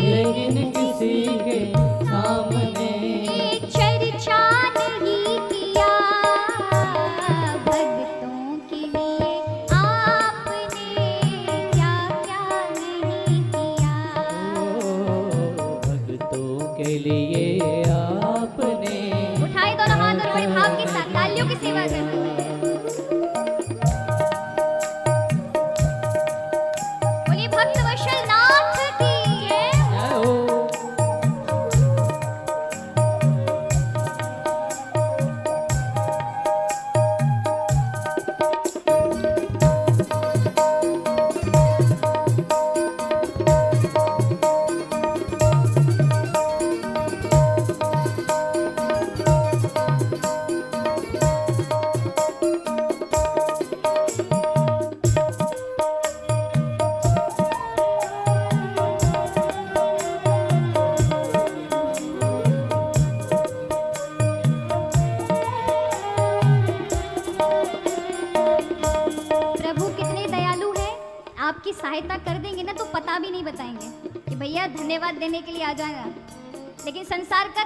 लेकिन किसी के सामने चर्चा नहीं किया। भक्तों के लिए आपने क्या क्या नहीं किया। भक्तों के लिए आपने उठाए दोनों हाथ और बड़े भाव के साथ तालियों की सेवा करते हैं। बोलिए भक्त वत्सल नाथ की जय। जय हो। प्रभु कितने दयालु हैं। आपकी सहायता कर देंगे ना तो पता भी नहीं बताएंगे कि भैया धन्यवाद देने के लिए आ जाएगा। लेकिन संसार का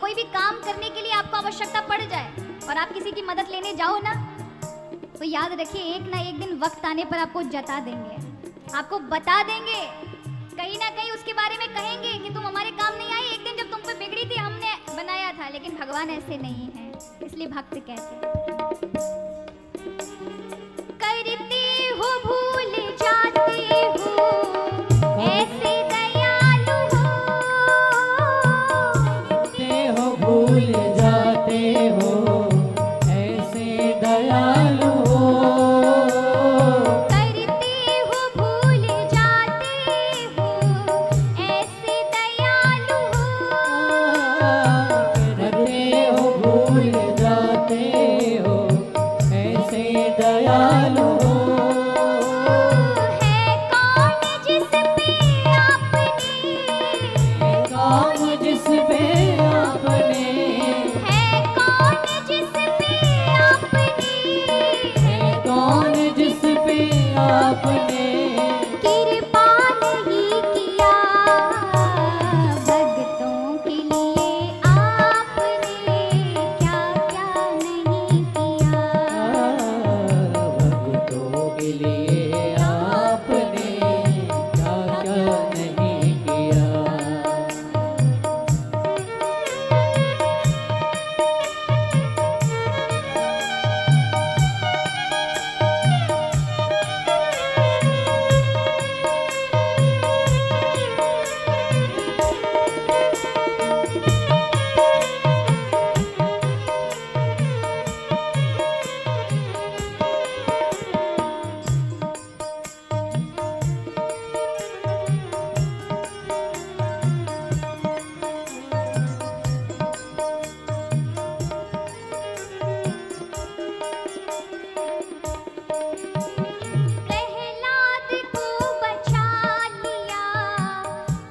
कोई भी काम करने के लिए आपको आवश्यकता पड़ जाए और आप किसी की मदद लेने जाओ ना तो याद रखिए एक ना एक दिन वक्त आने पर आपको जता देंगे, आपको बता देंगे, कहीं ना कहीं उसके बारे में कहेंगे कि तुम हमारे काम नहीं आई। एक दिन जब तुम पे बिगड़ी थी हमने बनाया था। लेकिन भगवान ऐसे नहीं है, इसलिए भक्त कहते हैं करते हो भूल जाते हो ऐसे दयालु हो। करते हो भूल जाते हो ऐसे दयालु हो। करते हो भूल जाते हो ऐसे दयालु हो। करते हो भूल जाते हो ऐसे दयालु हो। है कौन जिस पे आपने काम जिस पे आपने है कौन जिस पे आपने है कौन जिस पे आपने कृपा नहीं किया। भक्तों के लिए आपने क्या क्या नहीं किया। भक्तों के लिए आपने क्या क्या नहीं किया। प्रहलाद को बचा लिया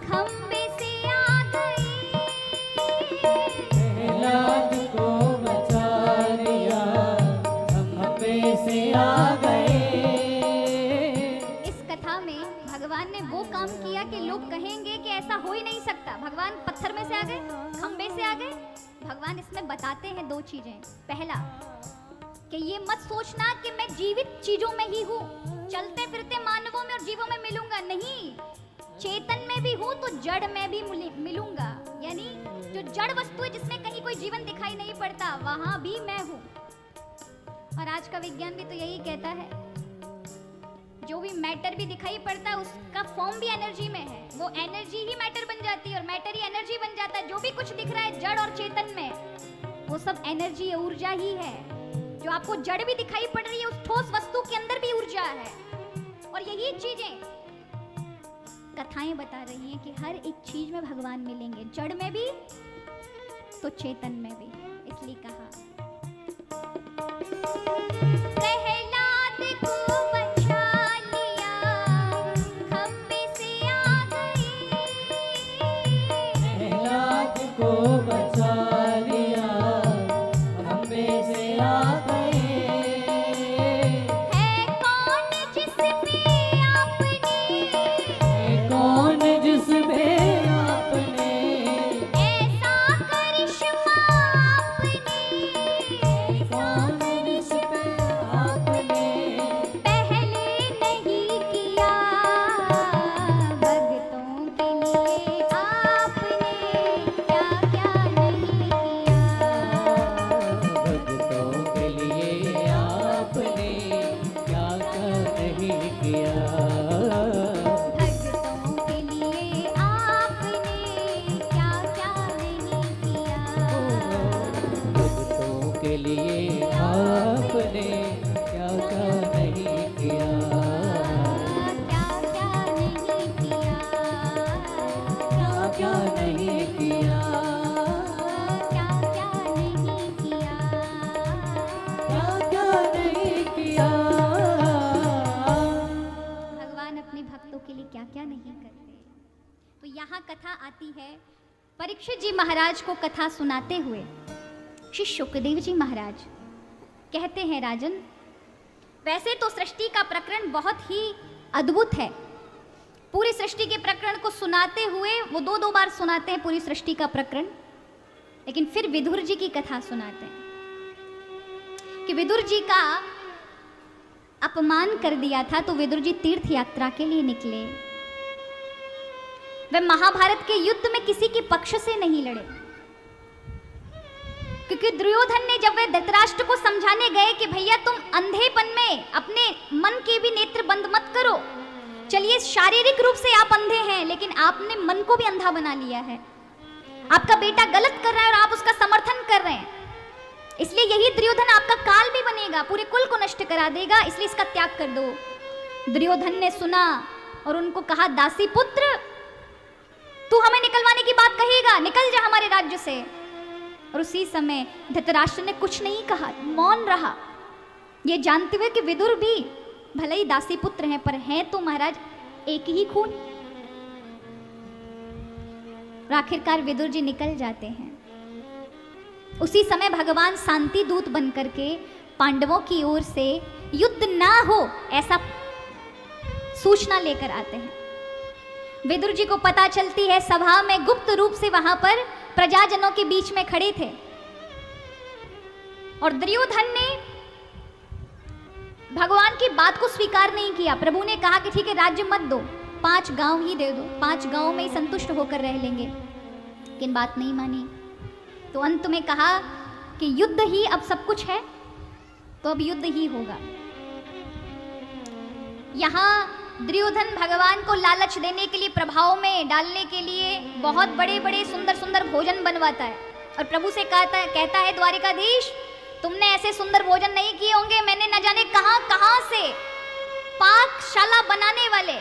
खंबे से आ गए। प्रहलाद को बचा लिया हम खंबे से आ गए। इस कथा में भगवान ने वो काम किया कि लोग कहेंगे कि ऐसा हो ही नहीं सकता। भगवान पत्थर में से आ गए, खंबे से आ गए। भगवान इसमें बताते हैं दो चीजें। पहला कि ये मत सोचना कि मैं जीवित चीजों में ही हूँ, चलते फिरते मानवों में और जीवों में मिलूंगा। नहीं, चेतन में भी हूँ तो जड़ में भी मिलूंगा। यानी जो जड़ वस्तु है जिसमें कहीं कोई जीवन दिखाई नहीं पड़ता वहां भी मैं हूँ। और आज का विज्ञान भी तो यही कहता है, जो भी मैटर भी दिखाई पड़ता है उसका फॉर्म भी एनर्जी में है। वो एनर्जी ही मैटर बन जाती है और मैटर ही एनर्जी बन जाता है। जो भी कुछ दिख रहा है जड़ और चेतन में वो सब एनर्जी ऊर्जा ही है। जो आपको जड़ भी दिखाई पड़ रही है उस ठोस वस्तु के अंदर भी ऊर्जा है। और यही चीजें कथाएं बता रही हैं कि हर एक चीज में भगवान मिलेंगे, जड़ में भी तो चेतन में भी। इसलिए कहा प्रहलाद को बचा लिया खंबे से आ गए। प्रहलाद को बचा लिया खंबे से आ गए। है कौन जिस पे आपने है कौन जिस पे यहाँ कथा आती है परीक्षित जी महाराज को कथा सुनाते हुए श्री शुकदेव जी महाराज कहते हैं, राजन वैसे तो सृष्टि का प्रकरण बहुत ही अद्भुत है। पूरी सृष्टि के प्रकरण को सुनाते हुए वो दो बार सुनाते हैं पूरी सृष्टि का प्रकरण, लेकिन फिर विदुर जी की कथा सुनाते हैं कि विदुर जी का अपमान कर दिया था तो विदुर जी तीर्थ यात्रा के लिए निकले। वे महाभारत के युद्ध में किसी के पक्ष से नहीं लड़े, क्योंकि दुर्योधन ने जब वे धृतराष्ट्र को समझाने गए कि भैया तुम अंधेपन में अपने मन के भी नेत्र बंद मत करो, चलिए शारीरिक रूप से आप अंधे हैं लेकिन आपने मन को भी अंधा बना लिया है, आपका बेटा गलत कर रहा है और आप उसका समर्थन कर रहे हैं, इसलिए यही दुर्योधन आपका काल भी बनेगा, पूरे कुल को नष्ट करा देगा, इसलिए इसका त्याग कर दो। दुर्योधन ने सुना और उनको कहा, दासी पुत्र तू हमें निकलवाने की बात कहेगा, निकल जा हमारे राज्य से। और उसी समय धृतराष्ट्र ने कुछ नहीं कहा, मौन रहा, ये जानते हुए कि विदुर भी भले ही दासी पुत्र हैं पर हैं तो महाराज एक ही खून। आखिरकार विदुर जी निकल जाते हैं। उसी समय भगवान शांति दूत बनकर के पांडवों की ओर से युद्ध ना हो ऐसा सूचना लेकर आते हैं। विदुर जी को पता चलती है, सभा में गुप्त रूप से वहां पर प्रजाजनों के बीच में खड़े थे और दुर्योधन ने भगवान की बात को स्वीकार नहीं किया। प्रभु ने कहा कि ठीक है राज्य मत दो, 5 गांव ही दे दो, 5 गांव में ही संतुष्ट होकर रह लेंगे, लेकिन बात नहीं मानी। तो अंत में कहा कि युद्ध ही अब सब कुछ है, तो अब युद्ध ही होगा। यहां दुर्योधन भगवान को लालच देने के लिए, प्रभाव में डालने के लिए बहुत बड़े बड़े सुंदर सुंदर भोजन बनवाता है और प्रभु से कहता है द्वारिकाधीश तुमने ऐसे सुंदर भोजन नहीं किए होंगे, मैंने न जाने कहां कहां से पाकशाला बनाने वाले,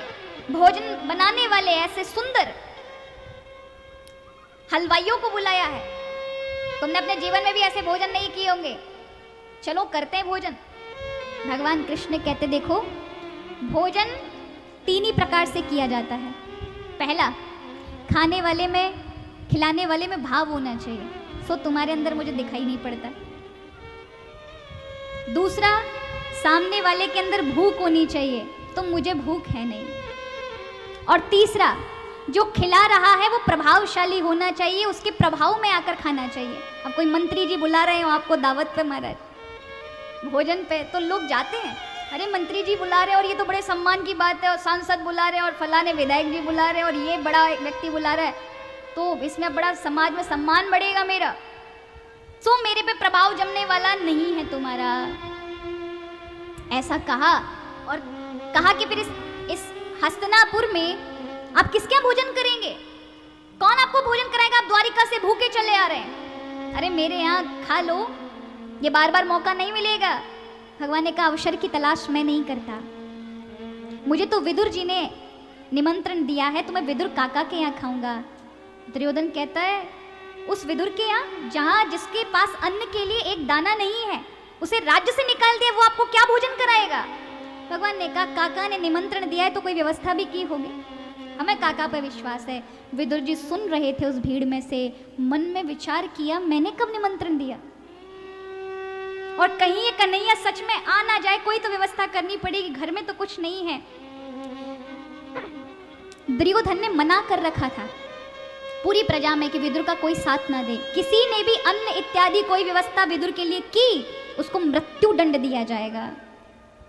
भोजन बनाने वाले ऐसे सुंदर हलवाइयों को बुलाया है, तुमने अपने जीवन में भी ऐसे भोजन नहीं किए होंगे, चलो करते हैं भोजन। भगवान कृष्ण कहते देखो भोजन 3 ही प्रकार से किया जाता है। पहला, खाने वाले में, खिलाने वाले में भाव होना चाहिए, सो तुम्हारे अंदर मुझे दिखाई नहीं पड़ता। दूसरा, सामने वाले के अंदर भूख होनी चाहिए, तो मुझे भूख है नहीं। और तीसरा, जो खिला रहा है वो प्रभावशाली होना चाहिए, उसके प्रभाव में आकर खाना चाहिए। अब कोई मंत्री जी बुला रहे हो आपको दावत पे महाराज भोजन पे, तो लोग जाते हैं, अरे मंत्री जी बुला रहे हैं और ये तो बड़े सम्मान की बात है, और सांसद बुला रहे हैं और फलाने विधायक जी बुला रहे हैं और ये बड़ा व्यक्ति बुला रहा है, तो इसमें बड़ा समाज में सम्मान बढ़ेगा मेरा, तो मेरे पे प्रभाव जमने वाला नहीं है तुम्हारा। ऐसा कहा और कहा कि फिर इस हस्तिनापुर में आप किसके यहाँ भोजन करेंगे, कौन आपको भोजन कराएगा, आप द्वारिका से भूखे चले आ रहे हैं, अरे मेरे यहाँ खा लो, ये बार बार मौका नहीं मिलेगा। भगवान ने कहा अवसर की तलाश मैं नहीं करता, मुझे तो विदुर जी ने निमंत्रण दिया है, तो मैं विदुर काका के यहाँ खाऊंगा। दुर्योधन कहता है उस विदुर के यहाँ जहाँ जिसके पास अन्न के लिए एक दाना नहीं है, उसे राज्य से निकाल दिया, वो आपको क्या भोजन कराएगा। भगवान ने कहा काका ने निमंत्रण दिया है तो कोई व्यवस्था भी की होगी, हमें काका पर विश्वास है। विदुर जी सुन रहे थे उस भीड़ में से, मन में विचार किया मैंने कब निमंत्रण दिया, और कहीं ये कन्हैया सच में आ ना जाए, कोई तो व्यवस्था करनी पड़ेगी, घर में तो कुछ नहीं है। दुर्योधन ने मना कर रखा था पूरी प्रजा में कि विदुर का कोई साथ ना दे, किसी ने भी अन्न इत्यादि कोई व्यवस्था विदुर के लिए की उसको मृत्यु दंड दिया जाएगा।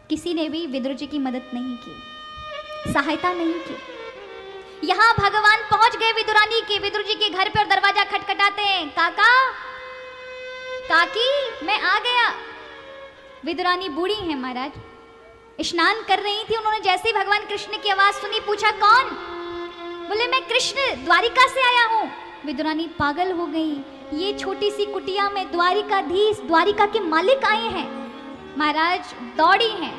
किसी ने भी विदुर जी की मदद नहीं की, सहायता नहीं की। यहां भगवान पहुंच गए विदुरानी के, विदुर जी के घर पे, और दरवाजा खटखटाते हैं, काका काकी मैं आ गया। विदुरानी बूढ़ी है महाराज, स्नान कर रही थी, उन्होंने जैसे ही भगवान कृष्ण की आवाज सुनी पूछा कौन, बोले मैं कृष्ण द्वारिका से आया हूँ। विदुरानी पागल हो गई, ये छोटी सी कुटिया में द्वारिकाधीश, द्वारिका के मालिक आए हैं। महाराज दौड़ी हैं,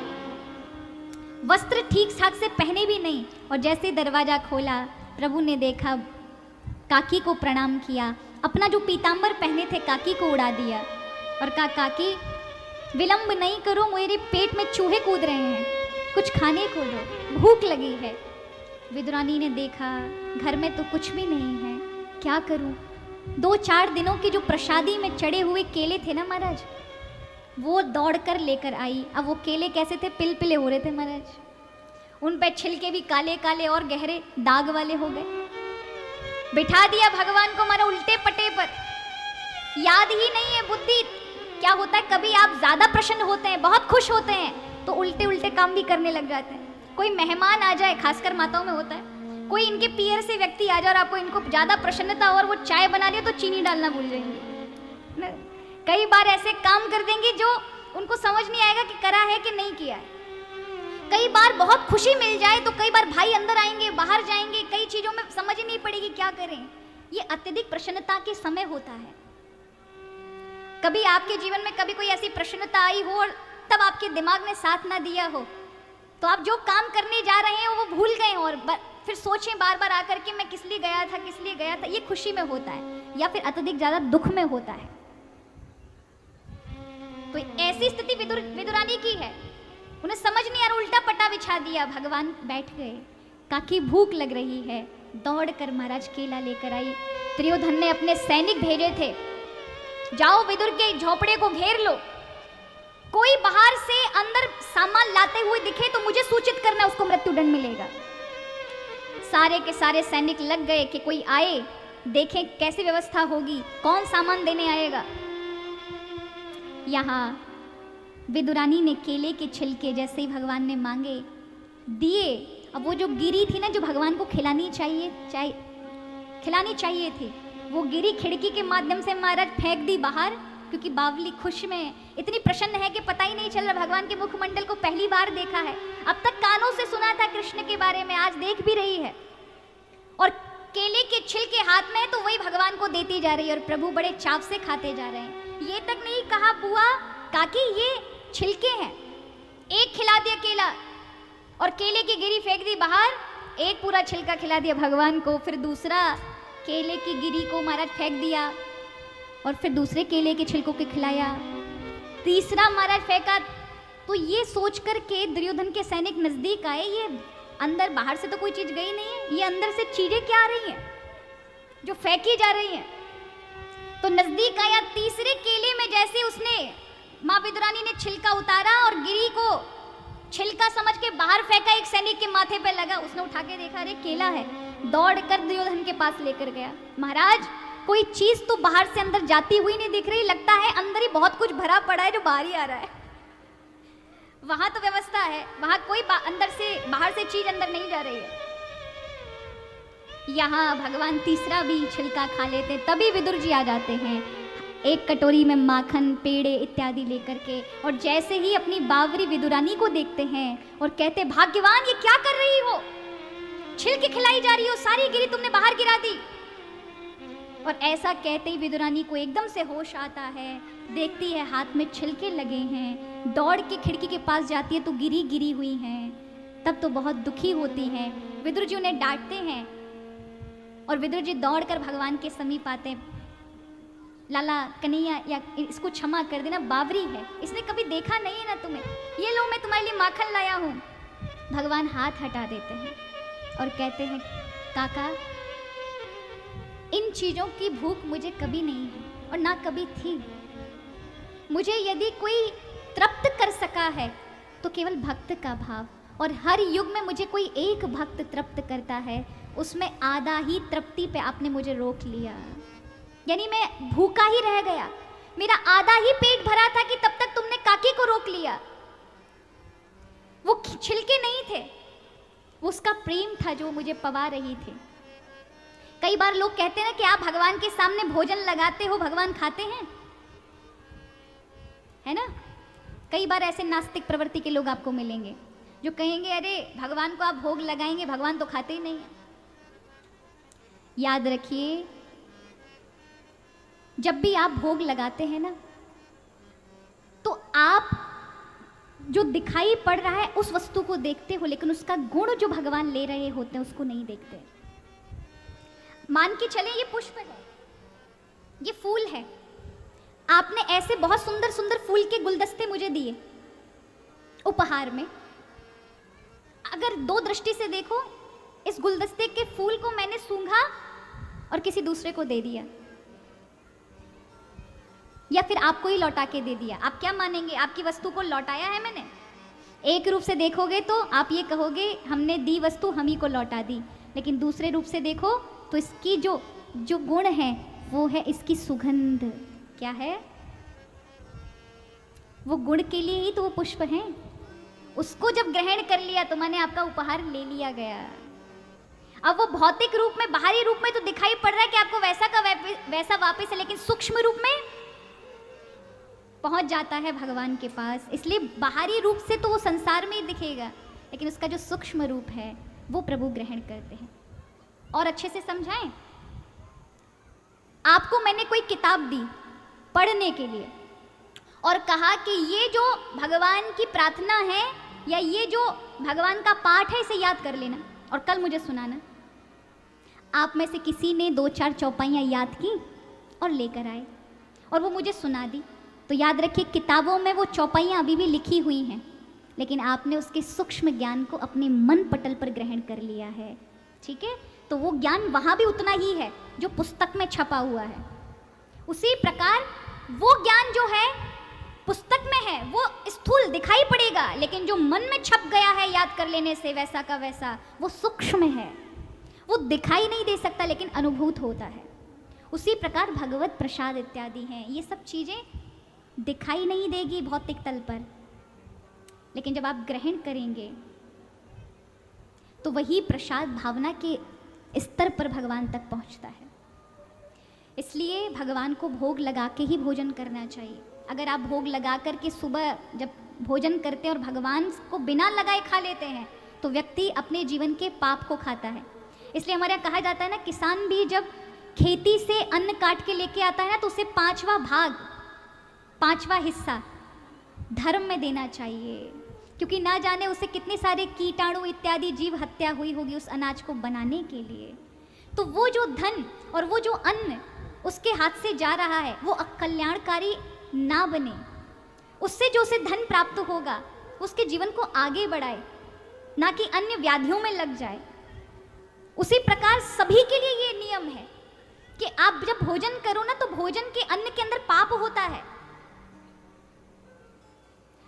वस्त्र ठीक ठाक से पहने भी नहीं, और जैसे दरवाजा खोला प्रभु ने देखा, काकी को प्रणाम किया, अपना जो पीतांबर पहने थे काकी को उड़ा दिया और कहा काकी विलंब नहीं करो, मेरे पेट में चूहे कूद रहे हैं, कुछ खाने को दो, भूख लगी है। विदुरानी ने देखा घर में तो कुछ भी नहीं है, क्या करूं? 2-4 दिनों के जो प्रसादी में चढ़े हुए केले थे ना महाराज, वो दौड़कर लेकर आई। अब वो केले कैसे थे? पिलपिले हो रहे थे महाराज, उन पे छिलके भी काले काले और गहरे दाग वाले हो गए। बिठा दिया भगवान को मारा उल्टे पटे पर, याद ही नहीं है बुद्धि। क्या होता है, कभी आप ज्यादा प्रसन्न होते हैं, बहुत खुश होते हैं, तो उल्टे उल्टे काम भी करने लग जाते हैं। कोई मेहमान आ जाए, खासकर माताओं में होता है, कोई इनके पियर से व्यक्ति आ जाए और आपको इनको ज्यादा प्रसन्नता और वो चाय बना रही है तो चीनी डालना भूल जाएंगे। कई बार ऐसे काम कर देंगे जो उनको समझ नहीं आएगा कि करा है कि नहीं किया है। कई बार बहुत खुशी मिल जाए तो कई बार भाई अंदर आएंगे, बाहर जाएंगे, कई चीजों में समझ ही नहीं पड़ेगी क्या करें। ये अत्यधिक प्रसन्नता के समय होता है। कभी आपके जीवन में कभी कोई ऐसी प्रसन्नता आई हो और तब आपके दिमाग ने साथ ना दिया हो, तो आप जो काम करने जा रहे हैं वो भूल गए और फिर सोचें बार बार आकर के मैं किस लिए गया था, किस लिए गया था। ये खुशी में होता है या फिर अत्यधिक ज्यादा दुख में होता है। तो ऐसी स्थिति विदुरानी की है। उन्हें समझ नहीं आ रहा, उल्टा पट्टा बिछा दिया। भगवान बैठ गए, काकी भूख लग रही है, दौड़ कर महाराज केला लेकर आई। दुर्योधन ने अपने सैनिक भेजे थे, जाओ विदुर के झोपड़े को घेर लो, कोई बाहर से अंदर सामान लाते हुए दिखे तो मुझे सूचित करना, उसको मृत्युदंड मिलेगा। सारे के सारे सैनिक लग गए कि कोई आए, देखें कैसी व्यवस्था होगी, कौन सामान देने आएगा। यहाँ विदुरानी ने केले के छिलके जैसे ही भगवान ने मांगे दिए। अब वो जो गिरी थी ना, जो भगवान को खिलानी चाहिए थी, वो गिरी खिड़की के माध्यम से महाराज फेंक दी बाहर, क्योंकि बावली खुश में इतनी प्रसन्न है कि पता ही नहीं चल रहा। भगवान के मुखमंडल को पहली बार देखा है, अब तक कानों से सुना था कृष्ण के बारे में, आज देख भी रही है। और केले के छिलके हाथ में है तो वही भगवान को देती जा रही है और प्रभु बड़े चाव से खाते जा रहे हैं। ये तक नहीं कहा बुआ काकी ये छिलके हैं, एक खिला दिया केला और केले की गिरी फेंक दी बाहर, एक पूरा छिलका खिला दिया भगवान को, फिर दूसरा केले की गिरी को महाराज फेंक दिया और फिर दूसरे केले के छिलकों को खिलाया, तीसरा महाराज फेंका। तो ये सोच कर के दुर्योधन के सैनिक नजदीक आए, ये अंदर बाहर से तो कोई चीज गई नहीं है, ये अंदर से चीजें क्या आ रही हैं जो फेंकी जा रही हैं। तो नजदीक आया, तीसरे केले में जैसे उसने माँ विदुरानी ने छिलका उतारा और गिरी को छिलका समझ के बाहर फेंका, एक सैनिक के माथे पे लगा, उसने उठा के देखा अरे केला है, दौड़ कर दुर्योधन के पास लेकर गया। महाराज कोई चीज तो बाहर से अंदर जाती हुई नहीं दिख रही, लगता है अंदर ही बहुत कुछ भरा पड़ा है जो बाहर ही आ रहा है। वहां तो व्यवस्था है, वहां कोई अंदर से बाहर से चीज अंदर नहीं जा रही है। यहाँ भगवान तीसरा भी छिलका खा लेते, तभी विदुर जी आ जाते हैं एक कटोरी में माखन, पेड़े इत्यादि लेकर के, और जैसे ही अपनी बावरी विदुरानी को देखते हैं और कहते भाग्यवान ये क्या कर रही हो, छिलके खिलाई जा रही हो, सारी गिरी तुमने बाहर गिरा दी। और ऐसा कहते ही विदुरानी को एकदम से होश आता है, देखती है हाथ में छिलके लगे हैं, दौड़ के खिड़की के पास जाती है तो गिरी गिरी हुई हैं। तब तो बहुत दुखी होती हैं, विदुर जी उन्हें डांटते हैं और विदुर जी दौड़कर भगवान के समीप आते हैं, लाला कन्हैया या इसको क्षमा कर देना, बावरी है, इसने कभी देखा नहीं है ना तुम्हें, ये लो मैं तुम्हारे लिए माखन लाया हूँ। भगवान हाथ हटा देते हैं और कहते हैं काका इन चीज़ों की भूख मुझे कभी नहीं है और ना कभी थी, मुझे यदि कोई तृप्त कर सका है तो केवल भक्त का भाव, और हर युग में मुझे कोई एक भक्त तृप्त करता है, उसमें आधा ही तृप्ति पे आपने मुझे रोक लिया, यानी मैं भूखा ही रह गया, मेरा आधा ही पेट भरा था कि तब तक तुमने काकी को रोक लिया। वो छिलके नहीं थे, वो उसका प्रेम था जो मुझे पवा रही थी। कई बार लोग कहते हैं ना कि आप भगवान के सामने भोजन लगाते हो, भगवान खाते हैं, है ना। कई बार ऐसे नास्तिक प्रवृत्ति के लोग आपको मिलेंगे जो कहेंगे अरे भगवान को आप भोग लगाएंगे, भगवान तो खाते ही नहीं है। याद रखिए जब भी आप भोग लगाते हैं ना, तो आप जो दिखाई पड़ रहा है उस वस्तु को देखते हो, लेकिन उसका गुण जो भगवान ले रहे होते हैं उसको नहीं देखते। मान के चले ये पुष्प है, ये फूल है, आपने ऐसे बहुत सुंदर सुंदर फूल के गुलदस्ते मुझे दिए उपहार में, अगर दो दृष्टि से देखो इस गुलदस्ते के फूल को मैंने सूंघा और किसी दूसरे को दे दिया, या फिर आपको ही लौटा के दे दिया, आप क्या मानेंगे? आपकी वस्तु को लौटाया है मैंने? एक रूप से देखोगे तो आप ये कहोगे हमने दी वस्तु हम ही को लौटा दी, लेकिन दूसरे रूप से देखो तो इसकी जो गुण है वो है इसकी सुगंध। क्या है? वो गुण के लिए ही तो वो पुष्प हैं। उसको जब ग्रहण कर लिया तो मैंने आपका उपहार ले लिया गया। अब वो भौतिक रूप में, बाहरी रूप में तो दिखाई पड़ रहा है कि आपको वैसा का वैसा वापस है, लेकिन सूक्ष्म रूप में पहुंच जाता है भगवान के पास। इसलिए बाहरी रूप से तो वो संसार में ही दिखेगा, लेकिन उसका जो सूक्ष्म रूप है वो प्रभु ग्रहण करते हैं। और अच्छे से समझाएं, आपको मैंने कोई किताब दी पढ़ने के लिए और कहा कि ये जो भगवान की प्रार्थना है या ये जो भगवान का पाठ है इसे याद कर लेना और कल मुझे सुनाना। आप में से किसी ने 2-4 चौपाइयाँ याद की और लेकर आए और वो मुझे सुना दी, तो याद रखिए किताबों में वो चौपाइयाँ अभी भी लिखी हुई हैं, लेकिन आपने उसके सूक्ष्म ज्ञान को अपने मन पटल पर ग्रहण कर लिया है। ठीक है, तो वो ज्ञान वहाँ भी उतना ही है जो पुस्तक में छपा हुआ है। उसी प्रकार वो ज्ञान जो है पुस्तक में है वो स्थूल दिखाई पड़ेगा, लेकिन जो मन में छप गया है याद कर लेने से वैसा का वैसा वो सूक्ष्म है, वो दिखाई नहीं दे सकता लेकिन अनुभूत होता है। उसी प्रकार भगवत प्रसाद इत्यादि हैं, ये सब चीज़ें दिखाई नहीं देगी भौतिक तल पर, लेकिन जब आप ग्रहण करेंगे तो वही प्रसाद भावना के स्तर पर भगवान तक पहुंचता है। इसलिए भगवान को भोग लगा के ही भोजन करना चाहिए। अगर आप भोग लगा करके सुबह जब भोजन करते हैं और भगवान को बिना लगाए खा लेते हैं तो व्यक्ति अपने जीवन के पाप को खाता है। इसलिए हमारे यहाँ कहा जाता है ना, किसान भी जब खेती से अन्न काट के लेके आता है ना तो उसे 5वां भाग, 5वां हिस्सा धर्म में देना चाहिए, क्योंकि ना जाने उसे कितने सारे कीटाणु इत्यादि जीव हत्या हुई होगी उस अनाज को बनाने के लिए। तो वो जो धन और वो जो अन्न उसके हाथ से जा रहा है वो अकल्याणकारी ना बने, उससे जो उसे धन प्राप्त होगा उसके जीवन को आगे बढ़ाए, ना कि अन्य व्याधियों में लग जाए। उसी प्रकार सभी के लिए ये नियम है कि आप जब भोजन करो ना तो भोजन के अन्न के अंदर पाप होता है।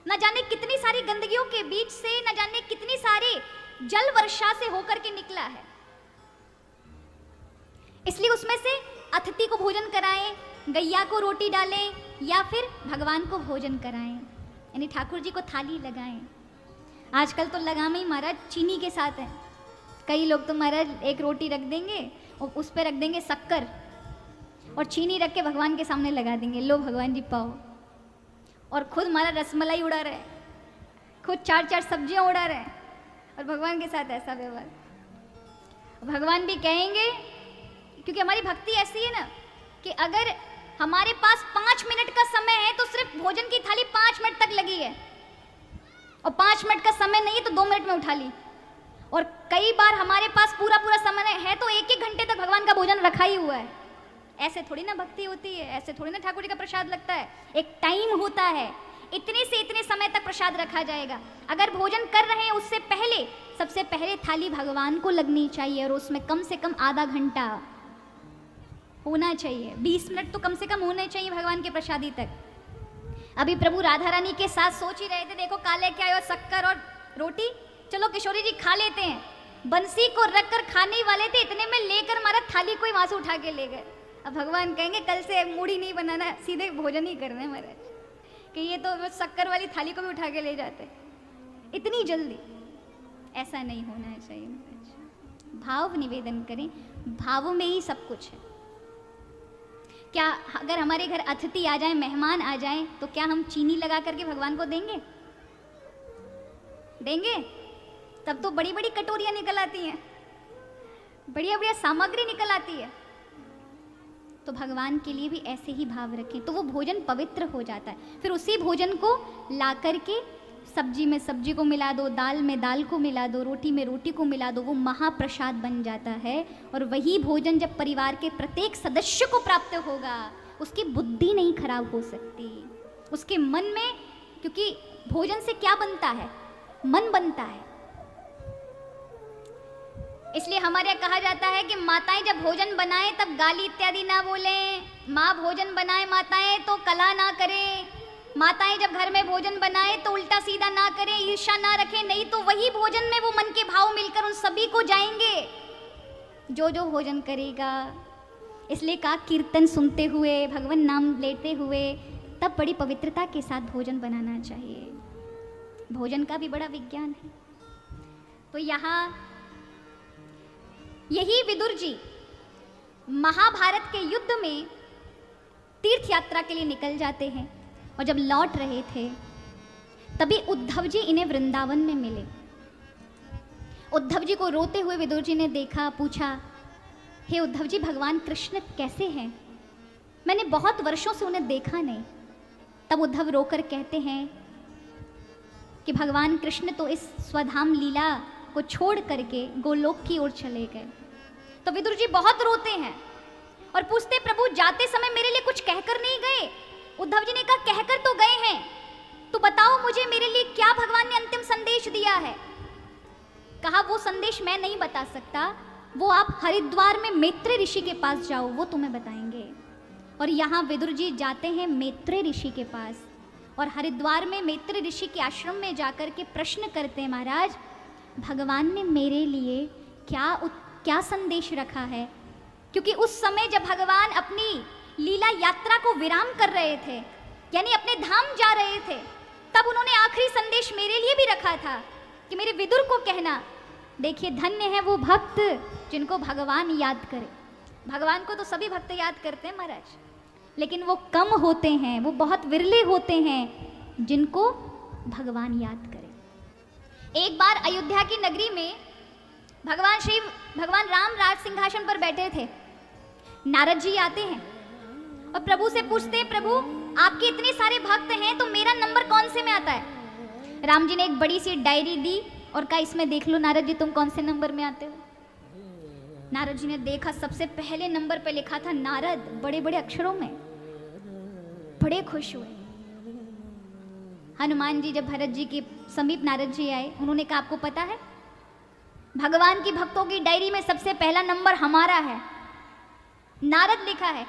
न जाने कितनी सारी गंदगियों के बीच से, न जाने कितनी सारी जल वर्षा से होकर के निकला है। इसलिए उसमें से अतिथि को भोजन कराएं, गैया को रोटी डालें या फिर भगवान को भोजन कराएं, यानी ठाकुर जी को थाली लगाएं। आजकल तो लगाम ही महाराज चीनी के साथ है। कई लोग तो महाराज एक रोटी रख देंगे और उस पर रख देंगे शक्कर और चीनी रख के भगवान के सामने लगा देंगे, लो भगवान जी पाओ, और खुद हमारा रसमलाई उड़ा रहे, खुद 4-4 सब्जियां उड़ा रहे और भगवान के साथ ऐसा व्यवहार। भगवान भी कहेंगे, क्योंकि हमारी भक्ति ऐसी है ना कि अगर हमारे पास 5 मिनट का समय है तो सिर्फ भोजन की थाली 5 मिनट तक लगी है, और 5 मिनट का समय नहीं है तो 2 मिनट में उठा ली। और कई बार हमारे पास पूरा समय है तो 1-1 घंटे तक भगवान का भोजन रखा ही हुआ है। ऐसे थोड़ी ना भक्ति होती है, ऐसे थोड़ी ना ठाकुर जी का प्रसाद लगता है। एक टाइम होता है, इतने से इतने समय तक प्रसाद रखा जाएगा। अगर भोजन कर रहे हैं उससे पहले सबसे पहले थाली भगवान को लगनी चाहिए और उसमें कम से कम आधा घंटा होना चाहिए, 20 मिनट तो कम से कम होने चाहिए भगवान के प्रसादी तक। अभी प्रभु राधा रानी के साथ सोच ही रहे थे, देखो काले क्या आयो, शक्कर और रोटी, चलो किशोरी जी खा लेते हैं। बंसी को रख कर खाने वाले थे, इतने में लेकर हमारा थाली कोई वहां से उठा के ले गए। अब भगवान कहेंगे कल से मूढ़ी नहीं बनाना, सीधे भोजन ही करना है महाराज, कि ये तो शक्कर वाली थाली को भी उठा के ले जाते इतनी जल्दी। ऐसा नहीं होना चाहिए महाराज। भाव निवेदन करें, भावों में ही सब कुछ है। क्या अगर हमारे घर अतिथि आ जाए, मेहमान आ जाए, तो क्या हम चीनी लगा करके भगवान को देंगे? देंगे? तब तो बड़ी बड़ी कटोरियां निकल आती हैं, बढ़िया बढ़िया सामग्री निकल आती है। तो भगवान के लिए भी ऐसे ही भाव रखें तो वो भोजन पवित्र हो जाता है। फिर उसी भोजन को ला करके सब्जी में सब्जी को मिला दो, दाल में दाल को मिला दो, रोटी में रोटी को मिला दो, वो महाप्रसाद बन जाता है। और वही भोजन जब परिवार के प्रत्येक सदस्य को प्राप्त होगा, उसकी बुद्धि नहीं खराब हो सकती, उसके मन में, क्योंकि भोजन से क्या बनता है? मन बनता है। इसलिए हमारे यहाँ कहा जाता है कि माताएं जब भोजन बनाएं तब गाली इत्यादि ना बोलें, माँ भोजन बनाए माताएं तो कला ना करें, माताएं जब घर में भोजन बनाएं तो उल्टा सीधा ना करें, ईर्ष्या ना रखें, नहीं तो वही भोजन में वो मन के भाव मिलकर उन सभी को जाएंगे जो जो भोजन करेगा। इसलिए कहा कीर्तन सुनते हुए, भगवान नाम लेते हुए तब बड़ी पवित्रता के साथ भोजन बनाना चाहिए। भोजन का भी बड़ा विज्ञान है। तो यहाँ यही विदुर जी महाभारत के युद्ध में तीर्थ यात्रा के लिए निकल जाते हैं और जब लौट रहे थे तभी उद्धव जी इन्हें वृंदावन में मिले। उद्धव जी को रोते हुए विदुर जी ने देखा, पूछा, हे उद्धव जी, भगवान कृष्ण कैसे हैं? मैंने बहुत वर्षों से उन्हें देखा नहीं। तब उद्धव रोकर कहते हैं कि भगवान कृष्ण तो इस स्वधाम लीला को छोड़ करके गोलोक की ओर चले गए। तो विदुर जी बहुत रोते हैं और पूछते, प्रभु जाते समय मेरे लिए कुछ कहकर नहीं गए? उद्धव जी ने कहा, कहकर तो गए हैं, तो बताओ मुझे मेरे लिए क्या भगवान ने अंतिम संदेश दिया है? कहा, वो संदेश मैं नहीं बता सकता, वो आप हरिद्वार में मैत्रेय ऋषि के पास जाओ, वो तुम्हें बताएंगे। और यहाँ विदुर जी जाते हैं मैत्रेय ऋषि के पास और हरिद्वार में मैत्रेय ऋषि के आश्रम में जाकर के प्रश्न करते हैं, महाराज भगवान ने मेरे लिए क्या संदेश रखा है? क्योंकि उस समय जब भगवान अपनी लीला यात्रा को विराम कर रहे थे, यानी अपने धाम जा रहे थे, तब उन्होंने आखिरी संदेश मेरे लिए भी रखा था कि मेरे विदुर को कहना, देखिए धन्य है वो भक्त जिनको भगवान याद करे। भगवान को तो सभी भक्त याद करते हैं महाराज, लेकिन वो कम होते हैं, वो बहुत विरले होते हैं जिनको भगवान याद करे। एक बार अयोध्या की नगरी में भगवान राम राज सिंहासन पर बैठे थे। नारद जी आते हैं और प्रभु से पूछते हैं, प्रभु आपके इतने सारे भक्त हैं तो मेरा नंबर कौन से में आता है? राम जी ने एक बड़ी सी डायरी दी और कहा, इसमें देख लो नारद जी तुम कौन से नंबर में आते हो। नारद जी ने देखा, सबसे पहले नंबर पे लिखा था नारद, बड़े बड़े अक्षरों में। बड़े खुश हुए। हनुमान जी जब भरत जी के समीप नारद जी आए, उन्होंने कहा, आपको पता है भगवान की भक्तों की डायरी में सबसे पहला नंबर हमारा है, नारद लिखा है।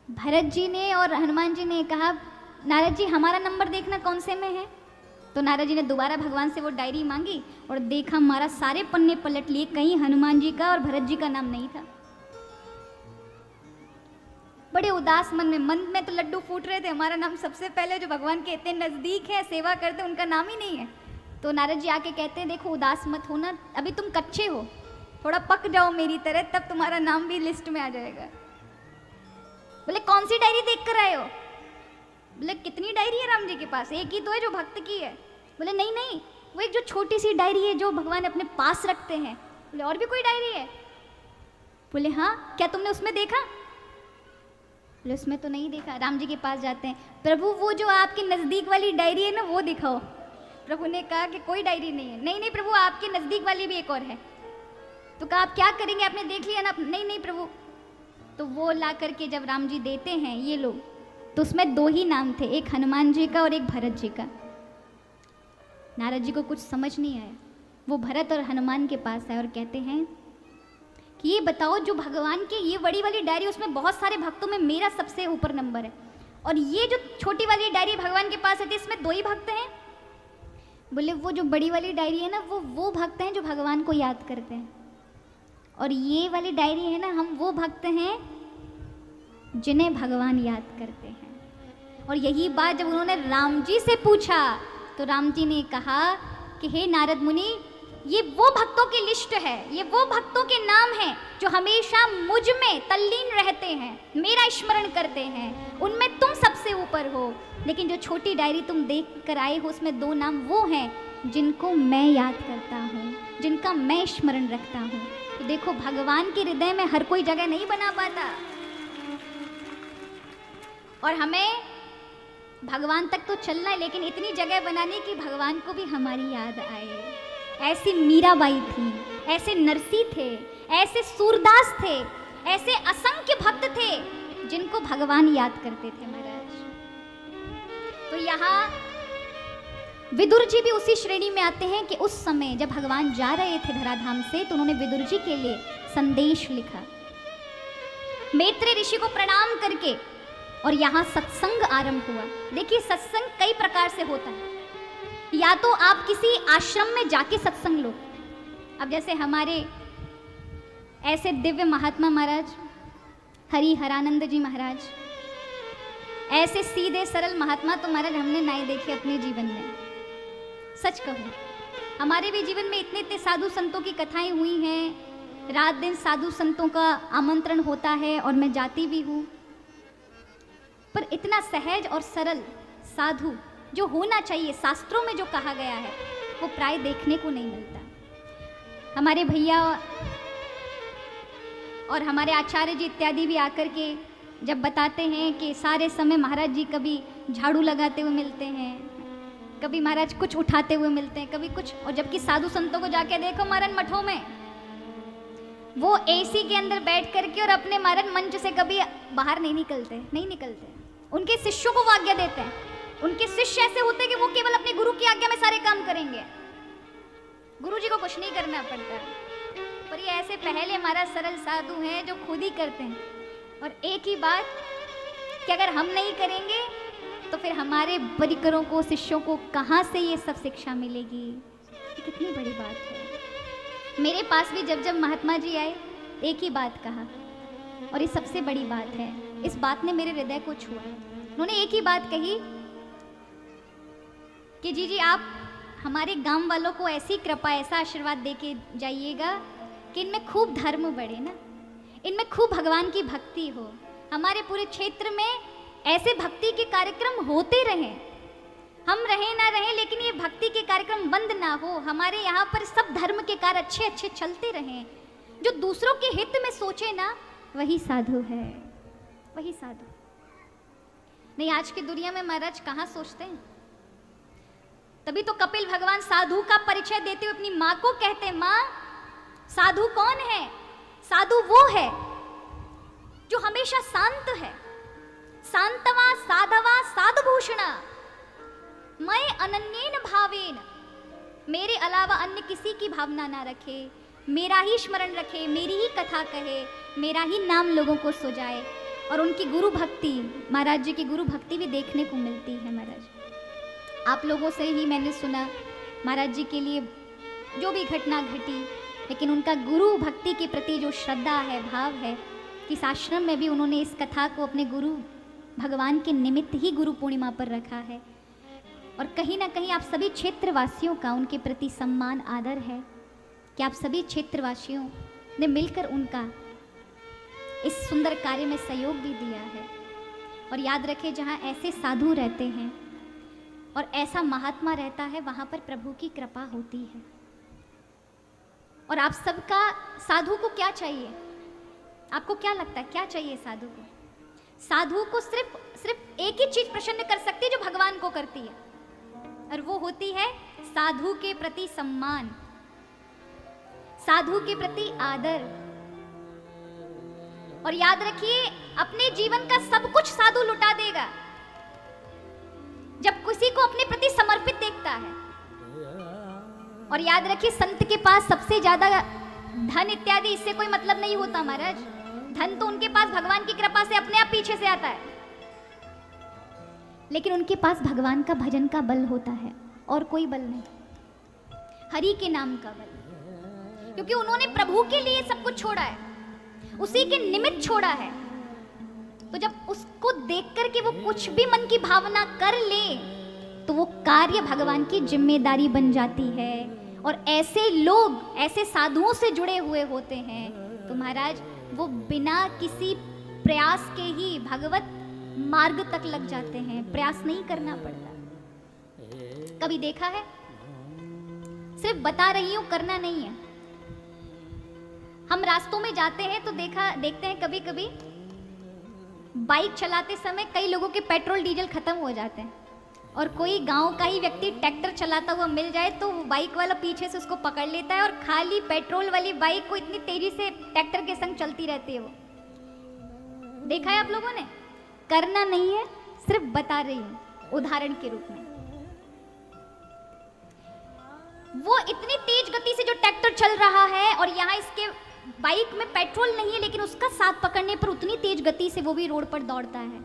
भरत जी ने और हनुमान जी ने कहा, नारद जी हमारा नंबर देखना कौन से में है। तो नारद जी ने दोबारा भगवान से वो डायरी मांगी और देखा, हमारा सारे पन्ने पलट लिए, कहीं हनुमान जी का और भरत जी का नाम नहीं था। बड़े उदास मन में तो लड्डू फूट रहे थे, हमारा नाम सबसे पहले जो भगवान के इतने नज़दीक है, सेवा करते, उनका नाम ही नहीं है। तो नारद जी आके कहते हैं, देखो उदास मत होना, अभी तुम कच्चे हो, थोड़ा पक जाओ मेरी तरह, तब तुम्हारा नाम भी लिस्ट में आ जाएगा। बोले कौन सी डायरी देख कर आए हो? बोले कितनी डायरी है राम जी के पास? एक ही तो है जो भक्त की है। बोले नहीं नहीं, वो एक जो छोटी सी डायरी है जो भगवान अपने पास रखते हैं। बोले और भी कोई डायरी है? बोले हाँ, क्या तुमने उसमें देखा? बोले उसमें तो नहीं देखा। राम जी के पास जाते हैं, प्रभु वो जो आपके नज़दीक वाली डायरी है ना वो दिखाओ। प्रभु ने कहा कि कोई डायरी नहीं है। नहीं नहीं प्रभु, आपके नज़दीक वाली भी एक और है। तो कहा आप क्या करेंगे, आपने देख लिया ना? नहीं नहीं प्रभु। तो वो ला करके जब राम जी देते हैं ये लोग, तो उसमें दो ही नाम थे, एक हनुमान जी का और एक भरत जी का। नारद जी को कुछ समझ नहीं आया। वो भरत और हनुमान के पास आए और कहते हैं कि ये बताओ, जो भगवान के ये बड़ी वाली डायरी, उसमें बहुत सारे भक्तों में मेरा सबसे ऊपर नंबर है, और ये जो छोटी वाली डायरी भगवान के पास है, इसमें दो ही भक्त हैं। बोले वो जो बड़ी वाली डायरी है ना, वो भक्त हैं जो भगवान को याद करते हैं, और ये वाली डायरी है ना, हम वो भक्त हैं जिन्हें भगवान याद करते हैं। और यही बात जब उन्होंने राम जी से पूछा तो राम जी ने कहा कि हे नारद मुनि, ये वो भक्तों की लिस्ट है, ये वो भक्तों के नाम हैं जो हमेशा मुझ में तल्लीन रहते हैं, मेरा स्मरण करते हैं, उनमें तुम सबसे ऊपर हो। लेकिन जो छोटी डायरी तुम देख कर आए हो, उसमें दो नाम वो हैं जिनको मैं याद करता हूँ, जिनका मैं स्मरण रखता हूँ। तो देखो, भगवान के हृदय में हर कोई जगह नहीं बना पाता, और हमें भगवान तक तो चलना है, लेकिन इतनी जगह बनानी कि भगवान को भी हमारी याद आए। ऐसी मीराबाई थी, ऐसे नरसी थे, ऐसे सूरदास थे, ऐसे असंख्य भक्त थे जिनको भगवान याद करते थे महाराज। तो यहाँ विदुर जी भी उसी श्रेणी में आते हैं कि उस समय जब भगवान जा रहे थे धराधाम से तो उन्होंने विदुर जी के लिए संदेश लिखा। मैत्रेय ऋषि को प्रणाम करके और यहाँ सत्संग आरंभ हुआ। देखिए सत्संग कई प्रकार से होता है, या तो आप किसी आश्रम में जाके सत्संग लो। अब जैसे हमारे ऐसे दिव्य महात्मा महाराज हरि हरानंद जी महाराज, ऐसे सीधे सरल महात्मा तो महाराज हमने नहीं देखे अपने जीवन में। सच कहूँ हमारे भी जीवन में इतने इतने साधु संतों की कथाएं हुई हैं, रात दिन साधु संतों का आमंत्रण होता है और मैं जाती भी हूँ, पर इतना सहज और सरल साधु जो होना चाहिए शास्त्रों में जो कहा गया है वो प्राय देखने को नहीं मिलता। हमारे भैया और हमारे आचार्य जी इत्यादि भी आकर के जब बताते हैं कि सारे समय महाराज जी कभी झाड़ू लगाते हुए मिलते हैं, कभी महाराज कुछ उठाते हुए मिलते हैं, कभी कुछ, और जबकि साधु संतों को जाके देखो महाराज मठों में वो एसी के अंदर बैठ करके और अपने महाराज मंच से कभी बाहर नहीं निकलते। उनके शिष्यों को वो आज्ञा देते हैं। उनके शिष्य ऐसे होते हैं कि वो केवल अपने गुरु की आज्ञा में सारे काम करेंगे, गुरु जी को कुछ नहीं करना पड़ता। पर ये ऐसे पहले हमारा सरल साधु हैं जो खुद ही करते हैं। और एक ही बात कि अगर हम नहीं करेंगे तो फिर हमारे परिकरों को, शिष्यों को कहाँ से ये सब शिक्षा मिलेगी? ये कितनी बड़ी बात है। मेरे पास भी जब जब महात्मा जी आए एक ही बात कहा, और ये सबसे बड़ी बात है, इस बात ने मेरे हृदय को छुआ। उन्होंने एक ही बात कही कि जी आप हमारे गांव वालों को ऐसी कृपा, ऐसा आशीर्वाद दे के जाइएगा कि इनमें खूब धर्म बढ़े ना, इनमें खूब भगवान की भक्ति हो, हमारे पूरे क्षेत्र में ऐसे भक्ति के कार्यक्रम होते रहें, हम रहें ना रहें लेकिन ये भक्ति के कार्यक्रम बंद ना हो, हमारे यहाँ पर सब धर्म के कार्य अच्छे अच्छे चलते रहें। जो दूसरों के हित में सोचे ना वही साधु है, वही साधु। नहीं आज की दुनिया में महाराज कहाँ सोचते हैं। तभी तो कपिल भगवान साधु का परिचय देते हुए अपनी माँ को कहते हैं, माँ साधु कौन है? साधु वो है जो हमेशा शांत है, शांतवा साधवा साधुभूषणा, मैं अनन्येन भावेन, मेरे अलावा अन्य किसी की भावना ना रखे, मेरा ही स्मरण रखे, मेरी ही कथा कहे, मेरा ही नाम लोगों को सुझाए। और उनकी गुरु भक्ति, महाराज जी की गुरु भक्ति भी देखने को मिलती है। महाराज आप लोगों से ही मैंने सुना महाराज जी के लिए जो भी घटना घटी, लेकिन उनका गुरु भक्ति के प्रति जो श्रद्धा है, भाव है, इस आश्रम में भी उन्होंने इस कथा को अपने गुरु भगवान के निमित्त ही गुरु पूर्णिमा पर रखा है। और कहीं ना कहीं आप सभी क्षेत्रवासियों का उनके प्रति सम्मान आदर है कि आप सभी क्षेत्रवासियों ने मिलकर उनका इस सुंदर कार्य में सहयोग भी दिया है। और याद रखें जहाँ ऐसे साधु रहते हैं और ऐसा महात्मा रहता है वहाँ पर प्रभु की कृपा होती है। और आप सबका साधु को क्या चाहिए? आपको क्या लगता है क्या चाहिए साधु को? साधु को सिर्फ एक ही चीज प्रसन्न कर सकती है जो भगवान को करती है, और वो होती है साधु के प्रति सम्मान, साधु के प्रति आदर। और याद रखिए अपने जीवन का सब कुछ साधु लुटा देगा जब किसी को अपने प्रति समर्पित देखता है। और याद रखिए संत के पास सबसे ज्यादा धन इत्यादि इससे कोई मतलब नहीं होता महाराज। धन तो उनके पास भगवान की कृपा से अपने आप पीछे से आता है, लेकिन उनके पास भगवान का भजन का बल होता है और कोई बल नहीं, हरि के नाम का बल। क्योंकि उन्होंने प्रभु के लिए सब कुछ छोड़ा है, उसी के निमित्त छोड़ा है। तो जब उसको देख करके वो कुछ भी मन की भावना कर ले तो वो कार्य भगवान की जिम्मेदारी बन जाती है। और ऐसे लोग ऐसे साधुओं से जुड़े हुए होते हैं तो महाराज वो बिना किसी प्रयास के ही भगवत मार्ग तक लग जाते हैं, प्रयास नहीं करना पड़ता। कभी देखा है? सिर्फ बता रही हूं, करना नहीं है। हम रास्तों में जाते हैं तो देखते हैं कभी कभी बाइक चलाते समय कई लोगों के पेट्रोल डीजल खत्म हो जाते हैं, और कोई गांव का ही व्यक्ति ट्रैक्टर चलाता हुआ मिल जाए तो वो बाइक वाला पीछे से उसको पकड़ लेता है और खाली पेट्रोल वाली बाइक को इतनी तेजी से ट्रैक्टर के संग चलती रहती है। वो देखा है आप लोगों ने? करना नहीं है, सिर्फ बता रही हूं उदाहरण के रूप में। वो इतनी तेज गति से जो ट्रैक्टर चल रहा है और यहाँ इसके बाइक में पेट्रोल नहीं है, लेकिन उसका साथ पकड़ने पर उतनी तेज गति से वो भी रोड पर दौड़ता है।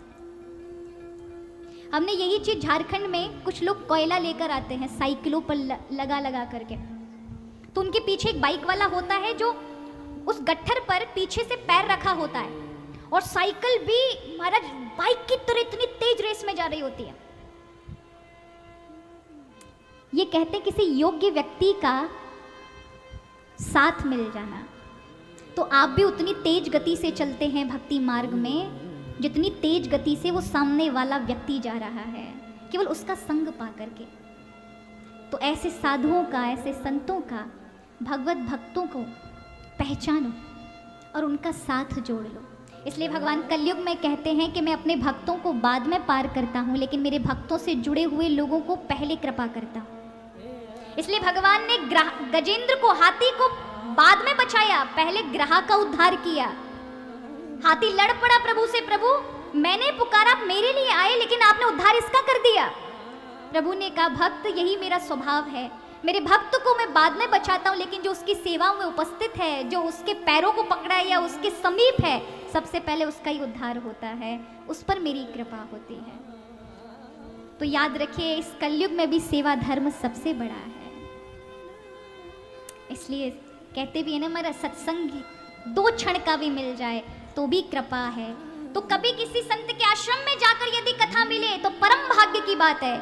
हमने यही चीज झारखंड में, कुछ लोग कोयला लेकर आते हैं साइकिलों पर लगा लगा करके, तो उनके पीछे एक बाइक वाला होता है जो उस गट्ठर पर पीछे से पैर रखा होता है और साइकिल भी महाराज बाइक की तरह इतनी तेज रेस में जा रही होती है। ये कहते किसी योग्य व्यक्ति का साथ मिल जाना। तो आप भी उतनी तेज गति से चलते हैं भक्ति मार्ग में जितनी तेज गति से वो सामने वाला व्यक्ति जा रहा है, केवल उसका संग पा करके। तो ऐसे साधुओं का, ऐसे संतों का, भगवत भक्तों को पहचानो और उनका साथ जोड़ लो। इसलिए भगवान कलयुग में कहते हैं कि मैं अपने भक्तों को बाद में पार करता हूँ, लेकिन मेरे भक्तों से जुड़े हुए लोगों को पहले कृपा करता हूँ। इसलिए भगवान ने गजेंद्र को, हाथी को बाद में बचाया, पहले ग्राह का उद्धार किया। हाथी लड़ पड़ा प्रभु से, प्रभु मैंने पुकारा, आप मेरे लिए आए, लेकिन आपने उद्धार इसका कर दिया। प्रभु ने कहा भक्त यही मेरा स्वभाव है, मेरे भक्त को मैं बाद में बचाता हूँ, लेकिन जो उसकी सेवा में उपस्थित है, जो उसके पैरों को पकड़ा है या उसके समीप है, सबसे पहले उसका ही उद्धार होता है, उस पर मेरी कृपा होती है। तो याद रखिए इस कलयुग में भी सेवा धर्म सबसे बड़ा है। इसलिए कहते भी है ना, मेरा सत्संग 2 क्षण का भी मिल जाए तो भी कृपा है। तो कभी किसी संत के आश्रम में जाकर यदि कथा मिले तो परम भाग्य की बात है।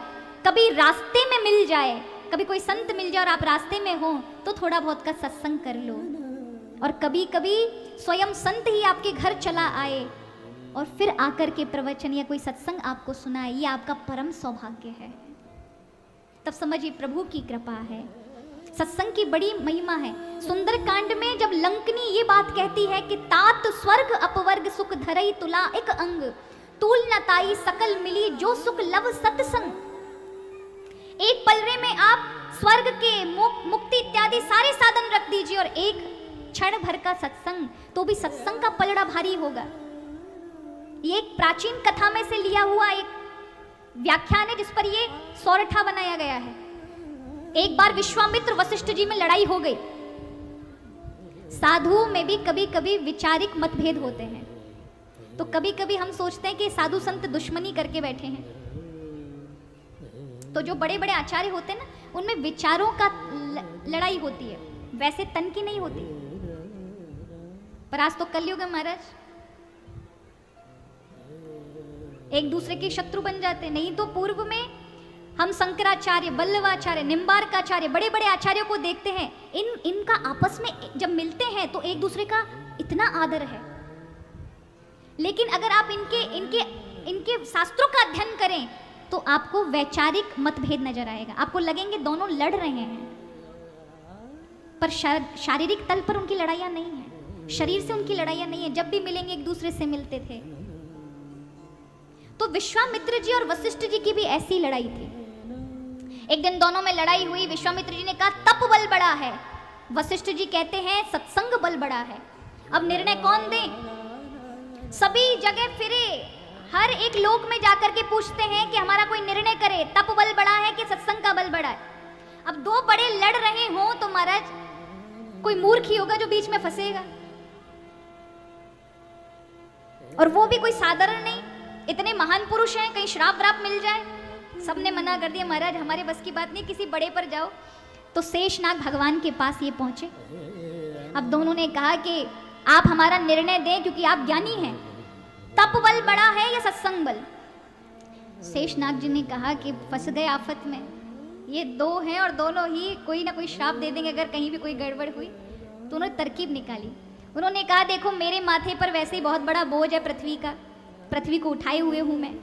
कभी रास्ते में मिल जाए, कभी कोई संत मिल जाए और आप रास्ते में हो तो थोड़ा बहुत का सत्संग कर लो। और कभी कभी स्वयं संत ही आपके घर चला आए और फिर आकर के प्रवचन या कोई सत्संग आपको सुनाए, ये आपका परम सौभाग्य है। तब समझिए प्रभु की कृपा है, सत्संग की बड़ी महिमा है। सुंदर कांड में जब लंकनी ये बात कहती है कि तात स्वर्ग अपवर्ग सुख धरई तुला एक अंग, तूल न ताई सकल मिली जो सुख लव सत्संग। एक पलरे में आप स्वर्ग के मुक्ति इत्यादि सारे साधन रख दीजिए और एक क्षण भर का सत्संग, तो भी सत्संग का पलड़ा भारी होगा। ये एक प्राचीन कथा में से लिया हुआ एक व्याख्यान है जिस पर ये सौरठा बनाया गया है। एक बार विश्वामित्र वशिष्ठ जी में लड़ाई हो गई। साधुओं में भी कभी कभी विचारिक मतभेद होते हैं, तो कभी कभी हम सोचते हैं कि साधु संत दुश्मनी करके बैठे हैं। तो जो बड़े बड़े आचार्य होते हैं ना, उनमें विचारों का लड़ाई होती है, वैसे तन की नहीं होती। पर आज तो कलयुग है महाराज, एक दूसरे के शत्रु बन जाते। नहीं तो पूर्व में हम शंकराचार्य, बल्लवाचार्य, निम्बार्काचार्य, बड़े बड़े आचार्यों को देखते हैं, इनका आपस में जब मिलते हैं तो एक दूसरे का इतना आदर है। लेकिन अगर आप इनके शास्त्रों का अध्ययन करें तो आपको वैचारिक मतभेद नजर आएगा, आपको लगेंगे दोनों लड़ रहे हैं, पर शारीरिक तल पर उनकी लड़ाइयाँ नहीं है, शरीर से उनकी लड़ाइयाँ नहीं है। जब भी मिलेंगे एक दूसरे से मिलते थे। तो विश्वामित्र जी और वशिष्ठ जी की भी ऐसी लड़ाई थी। एक दिन दोनों में लड़ाई हुई। विश्वामित्र जी ने कहा तप बल बड़ा है, वशिष्ठ जी कहते हैं सत्संग बल बड़ा है। अब निर्णय कौन दे? सभी जगह फिरे, हर एक लोक में जाकर के पूछते हैं कि हमारा कोई निर्णय करे, तप बल बड़ा है कि सत्संग का बल बड़ा है। अब 2 बड़े लड़ रहे हो तो महाराज कोई मूर्ख ही होगा जो बीच में फंसेगा, और वो भी कोई साधारण नहीं, इतने महान पुरुष हैं, कहीं श्राप व्राप मिल जाए। सबने मना कर दिया, महाराज हमारे बस की बात नहीं, किसी बड़े पर जाओ। तो शेषनाग भगवान के पास ये पहुंचे। अब दोनों ने कहा कि आप हमारा निर्णय दें क्योंकि आप ज्ञानी हैं, तप बल बड़ा है या सत्संग बल? शेषनाग जी ने कहा कि फंस गए आफत में, ये 2 हैं और दोनों ही कोई ना कोई श्राप दे देंगे अगर कहीं भी कोई गड़बड़ हुई। तो उन्होंने तरकीब निकाली। उन्होंने कहा देखो मेरे माथे पर वैसे ही बहुत बड़ा बोझ है पृथ्वी का, पृथ्वी को उठाए हुए हूँ मैं,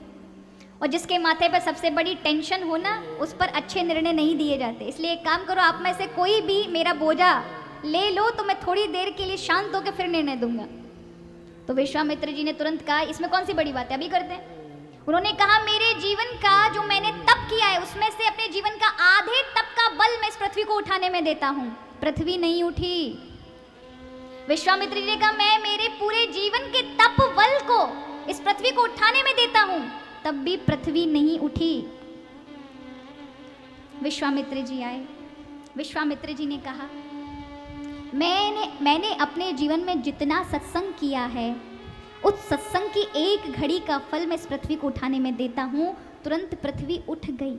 और जिसके माथे पर सबसे बड़ी टेंशन हो ना, उस पर अच्छे निर्णय नहीं दिए जाते। इसलिए एक काम करो, आप में से कोई भी मेरा बोझा ले लो तो मैं थोड़ी देर के लिए शांत होकर फिर निर्णय दूंगा। तो विश्वामित्र जी ने तुरंत कहा इसमें कौन सी बड़ी बात है, अभी करते हैं। उन्होंने कहा मेरे जीवन का जो मैंने तप किया है उसमें से अपने जीवन का आधे तप का बल मैं इस पृथ्वी को उठाने में देता हूँ। पृथ्वी नहीं उठी। विश्वामित्र जी ने कहा मैं मेरे पूरे जीवन के तप बल को इस पृथ्वी को उठाने में देता हूं, तब भी पृथ्वी नहीं उठी। विश्वामित्र जी आए, विश्वामित्र जी ने कहा, मैंने अपने जीवन में जितना सत्संग किया है, उस सत्संग की एक घड़ी का फल मैं इस पृथ्वी को उठाने में देता हूँ। तुरंत पृथ्वी उठ गई।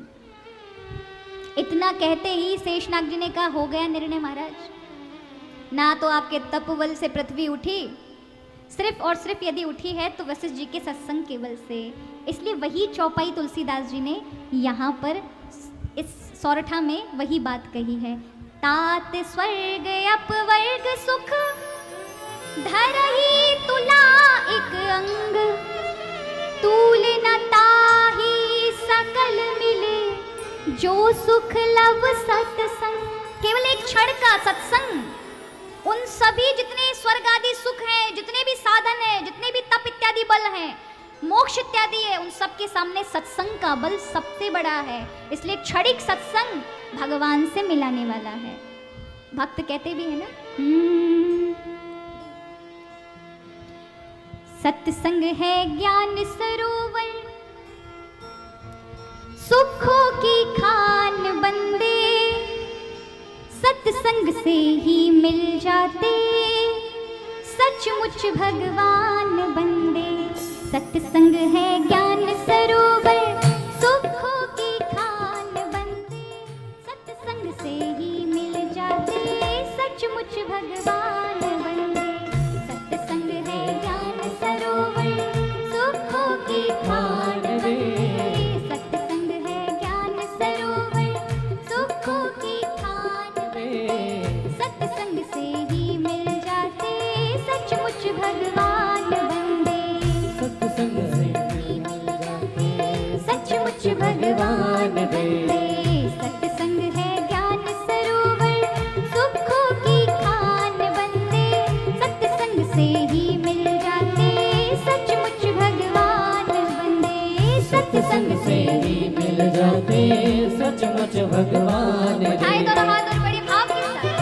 इतना कहते ही शेषनाग जी ने कहा, हो गया निर्णय महाराज। ना तो आपके तपबल से पृथ्वी उठी, सिर्फ और सिर्फ यदि उठी है तो वशिष्ठ जी के सत्संग केवल से। इसलिए वही चौपाई तुलसीदास जी ने यहाँ पर इस सौरठा में वही बात कही है। तात स्वर्ग अपवर्ग सुख धरहि तुला एक अंग, तूल न ताहि सकल मिले, जो सुख लव सत्संग। केवल एक क्षण का सत्संग उन सभी जितने स्वर्ग आदि सुख हैं, जितने भी साधन हैं, जितने भी तप इत्यादि बल हैं, मोक्ष इत्यादि है, उन सब के सामने सत्संग का बल सबसे बड़ा है। इसलिए क्षणिक सत्संग भगवान से मिलाने वाला है। भक्त कहते भी है ना, सत्संग है ज्ञान सरोवर, सुखों की खान बंदे, सत्संग से ही मिल जाते सचमुच भगवान बंदे। सत्संग है ज्ञान सरोवर, सुखों की खान बंदे, सत्संग से ही मिल जाते सचमुच भगवान बंदे। सत्संग है ज्ञान सरोवर, सुखों की खान बंदे, सत्संग है ज्ञान सरोवर, सुखों की खान बंदे, सत्संग से ही मिल जाते सचमुच भगवान बंदे। सत्संग से ही मिल जाते सचमुच भगवान बंदे। सत्संग है ज्ञान सरोवर, सुखों की खान बंदे, सत्संग से ही मिल जाते सचमुच भगवान बंदे। सत्संग से ही मिल जाते सचमुच भगवान उठाए दोनों हाथ और बड़े भाव के साथ।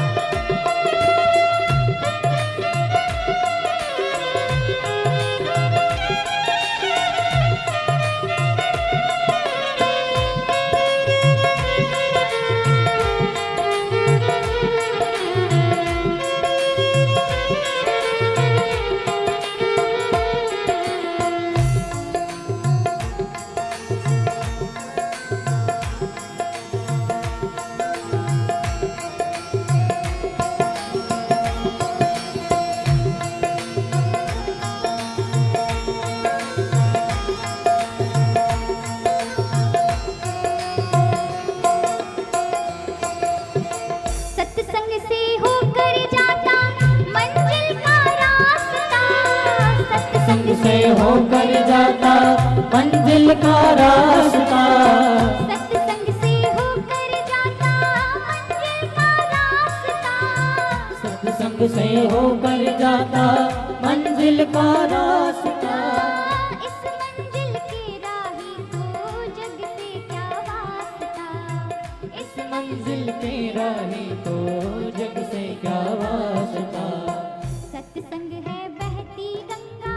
सत्संग से होकर जाता मंजिल का रास्ता, सत्संग से होकर जाता मंजिल का रास्ता, सत्संग से होकर जाता मंजिल का रास्ता। सत्संग से होकर जाता मंजिल का रास्ता। इस मंजिल के राही को जग से क्या वास्ता, इस मंजिल के राही तो जग से क्या वास्ता। सत्संग है बहती गंगा,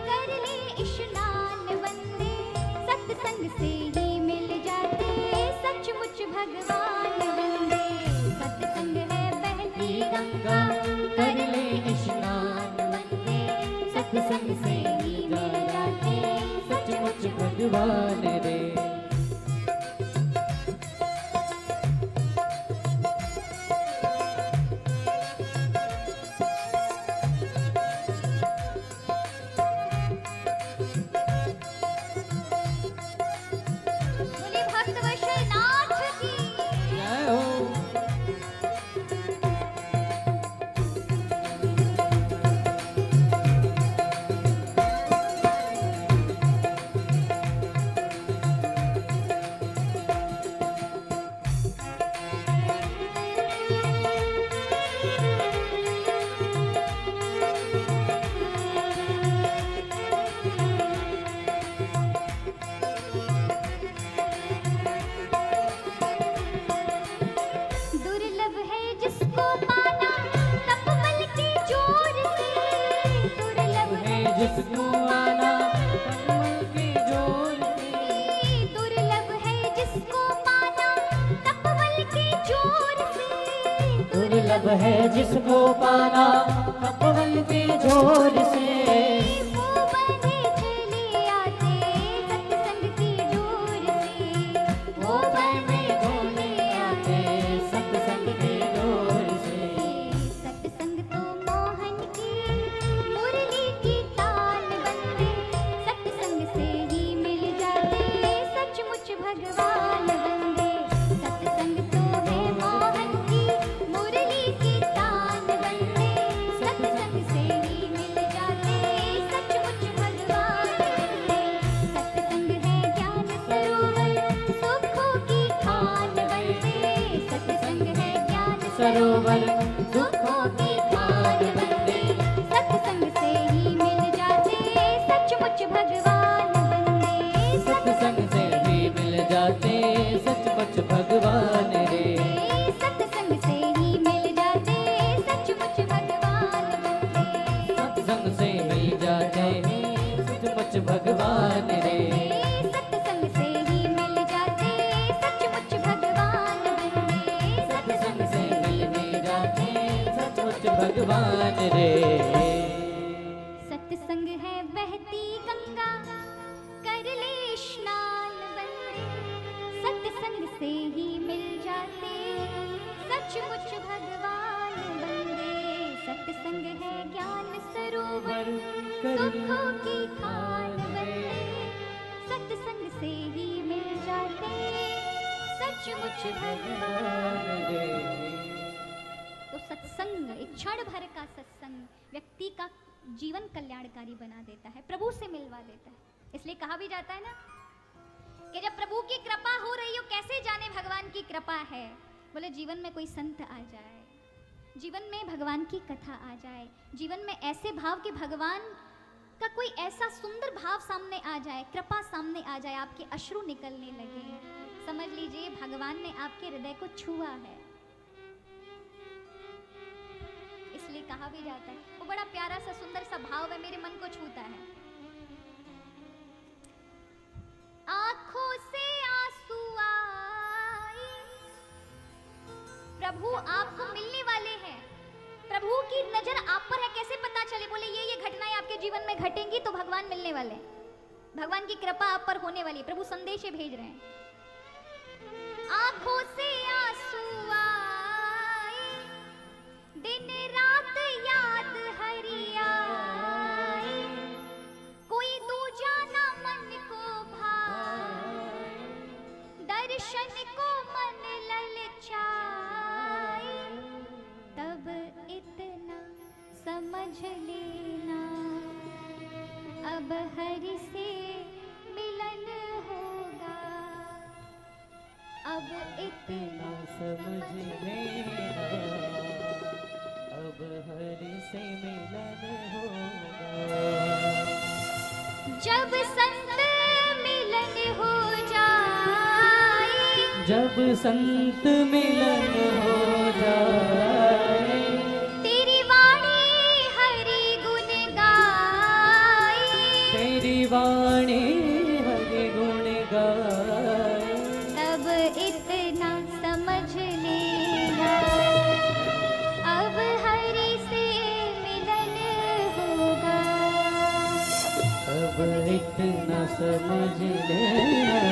कर ले स्नान बंदे, सत्संग से ही मिल जाते सचमुच भगवान बंदे। सत्संग है बहती गंगा, कर ले स्नान बंदे, सत्संग से ही मिल जाते सचमुच भगवान रे। बोले भक्त वत्सल नाथ की। जय हो। दुर्लभ है जिसको पाना तपबल के जोर से, दुर्लभ है जिसको आना कमल के जोर से, दुर्लभ है जिसको पाना तपबल के जोर से, सब है जिसको पाना कपड़न के जोर से। वो बंधे चले आते सत्संग की डोर से। वो बंधे चले आते सत्संग के डोर से। सत्संग तो मोहन की मुरली की तान बंदे, सत्संग से ही मिल जाते सचमुच भगवान बंदे। सत्संग तो है मोहन की मुरली की तान बंदे, सत्संग से ही मिल जाते सचमुच भगवान बंदे। सत्संग है ज्ञान सरोवर सुखों की खान बंदे, सत्संग है ज्ञान सरोवर दुखों की खान बंदे, सत्संग से ही मिल जाते सचमुच भगवान बंदे। सत्संग से ही मिल जाते सचमुच भगवान रे। सत्संग से ही मिल जाते सचमुच भगवान बंदे। सत्संग से मिल जाते सचमुच भगवान रे। सत्संग से ही मिल जाते सचमुच भगवान बंदे। सत्संग से मिल जाते सचमुच भगवान रे। सत्संग है बहती गंगा कर ले स्नान बंदे, सत्संग से ही मिल जाते सचमुच भगवान बंदे। सत्संग है ज्ञान सरोवर सुखों की खान बंदे, सत्संग से ही मिल जाते सचमुच भगवान। तो सत्संग, एक क्षण भर का सत्संग व्यक्ति का जीवन कल्याणकारी बना देता है, प्रभु से मिलवा देता है। इसलिए कहा भी जाता है ना कि जब प्रभु की कृपा हो रही हो कैसे जाने भगवान की कृपा है। बोले जीवन में कोई संत आ जाए, जीवन में भगवान की कथा आ जाए, जीवन में ऐसे भाव कि भगवान का कोई ऐसा सुंदर भाव सामने आ जाए, कृपा सामने आ जाए, आपके अश्रु निकलने लगे, समझ लीजिए भगवान ने आपके हृदय को छुआ है। इसलिए कहा भी जाता है, वो बड़ा प्यारा सा सुंदर सा भाव है, मेरे मन को छूता है। आंखों से आंसू आए, प्रभु आपको मिलने वाले हैं, प्रभु की नजर आप पर है। कैसे पता चले? बोले ये घटनाएं आपके जीवन में घटेंगी तो भगवान मिलने वाले हैं, भगवान की कृपा आप पर होने वाली है, प्रभु संदेश भेज रहे हैं। आंखों से आंसू आए, दिन रात याद हरि आए, कोई दूजा ना मन को भाए, दर्शन को मन ललचाए, तब इतना समझ लेना अब हरि से मिलन होगा, अब इतना समझ लेना अब हरि से मिलन होगा। जब संत मिलन हो जाए, जब संत मिलन हो जाए, तेरी वाणी हरि गुण गाए, तेरी वाणी हरि गुण गाए, तब इतना समझ लेना अब हरि से मिलन होगा, अब इतना समझ लेना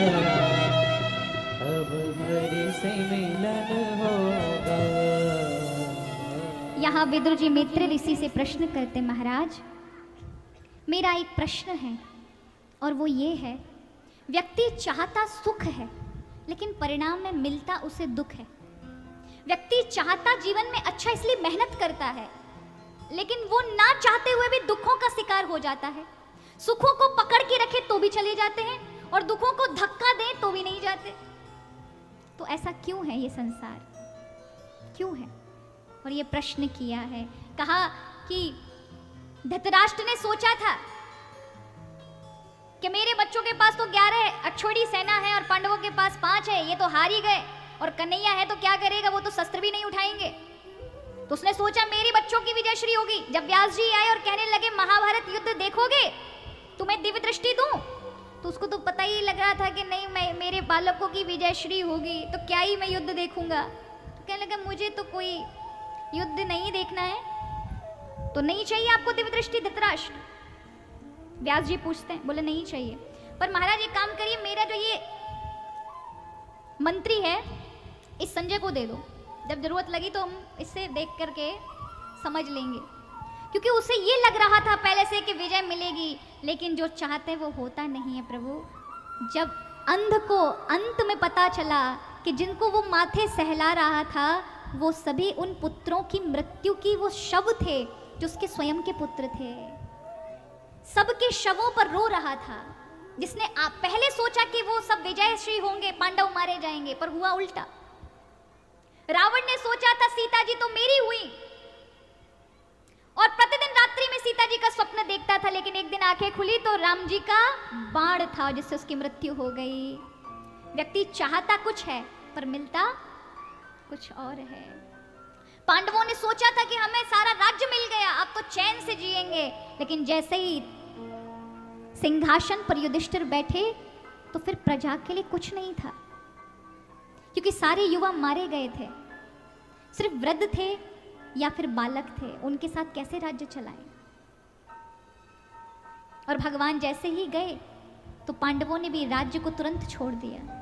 अब हरि से मिलन होगा। यहाँ विदुर जी मित्र ऋषि से प्रश्न करते, महाराज मेरा एक प्रश्न है और वो ये है, व्यक्ति चाहता सुख है लेकिन परिणाम में मिलता उसे दुख है। व्यक्ति चाहता जीवन में अच्छा इसलिए मेहनत करता है, लेकिन वो ना चाहते हुए भी दुखों का शिकार हो जाता है। सुखों को पकड़ के रखे तो भी चले जाते हैं और दुखों को धक्का दें तो भी नहीं जाते। तो ऐसा क्यों है ये संसार, क्यों है? और ये प्रश्न किया है, कहा कि धृतराष्ट्र ने सोचा था कि मेरे बच्चों के पास तो 11 अक्षौहिणी सेना है और पांडवों के पास 5 है, ये तो हार ही गए, और कन्हैया है तो क्या करेगा, वो तो शस्त्र भी नहीं उठाएंगे। तो उसने सोचा मेरे बच्चों की विजयश्री होगी। जब व्यास जी आए और कहने लगे महाभारत युद्ध देखोगे, तुम्हें दिव्य दृष्टि दूं, तो उसको तो पता ही लग रहा था कि नहीं, मैं मेरे बालकों की विजयश्री होगी तो क्या ही मैं युद्ध देखूंगा। तो कहने लगा मुझे तो कोई युद्ध नहीं देखना है तो नहीं चाहिए आपको दिव्य दृष्टि धृतराष्ट्र? व्यास जी पूछते हैं, बोले नहीं चाहिए। पर महाराज एक काम करिए, मेरा जो ये मंत्री है इस संजय को दे दो, जब जरूरत लगी तो हम इससे देख करके समझ लेंगे। क्योंकि उसे ये लग रहा था पहले से कि विजय मिलेगी, लेकिन जो चाहते हैं वो होता नहीं है प्रभु। जब अंध को अंत में पता चला कि जिनको वो माथे सहला रहा था वो सभी उन पुत्रों की मृत्यु की वो शव थे जो उसके स्वयं के पुत्र थे, सबके शवों पर रो रहा था। जिसने आप पहले सोचा कि वो सब विजयश्री होंगे, पांडव मारे जाएंगे, पर हुआ उल्टा। रावण ने सोचा था सीता जी तो मेरी हुई, और प्रतिदिन रात्रि में सीता जी का स्वप्न देखता था, लेकिन एक दिन आंखें खुली तो राम जी का बाण था जिससे उसकी मृत्यु हो गई। व्यक्ति चाहता कुछ है पर मिलता कुछ और है। पांडवों ने सोचा था कि हमें सारा राज्य मिल गया, अब तो चैन से जिएंगे, लेकिन जैसे ही सिंहासन पर युधिष्ठिर बैठे तो फिर प्रजा के लिए कुछ नहीं था, क्योंकि सारे युवा मारे गए थे। सिर्फ वृद्ध थे या फिर बालक थे, उनके साथ कैसे राज्य चलाएं। और भगवान जैसे ही गए तो पांडवों ने भी राज्य को तुरंत छोड़ दिया।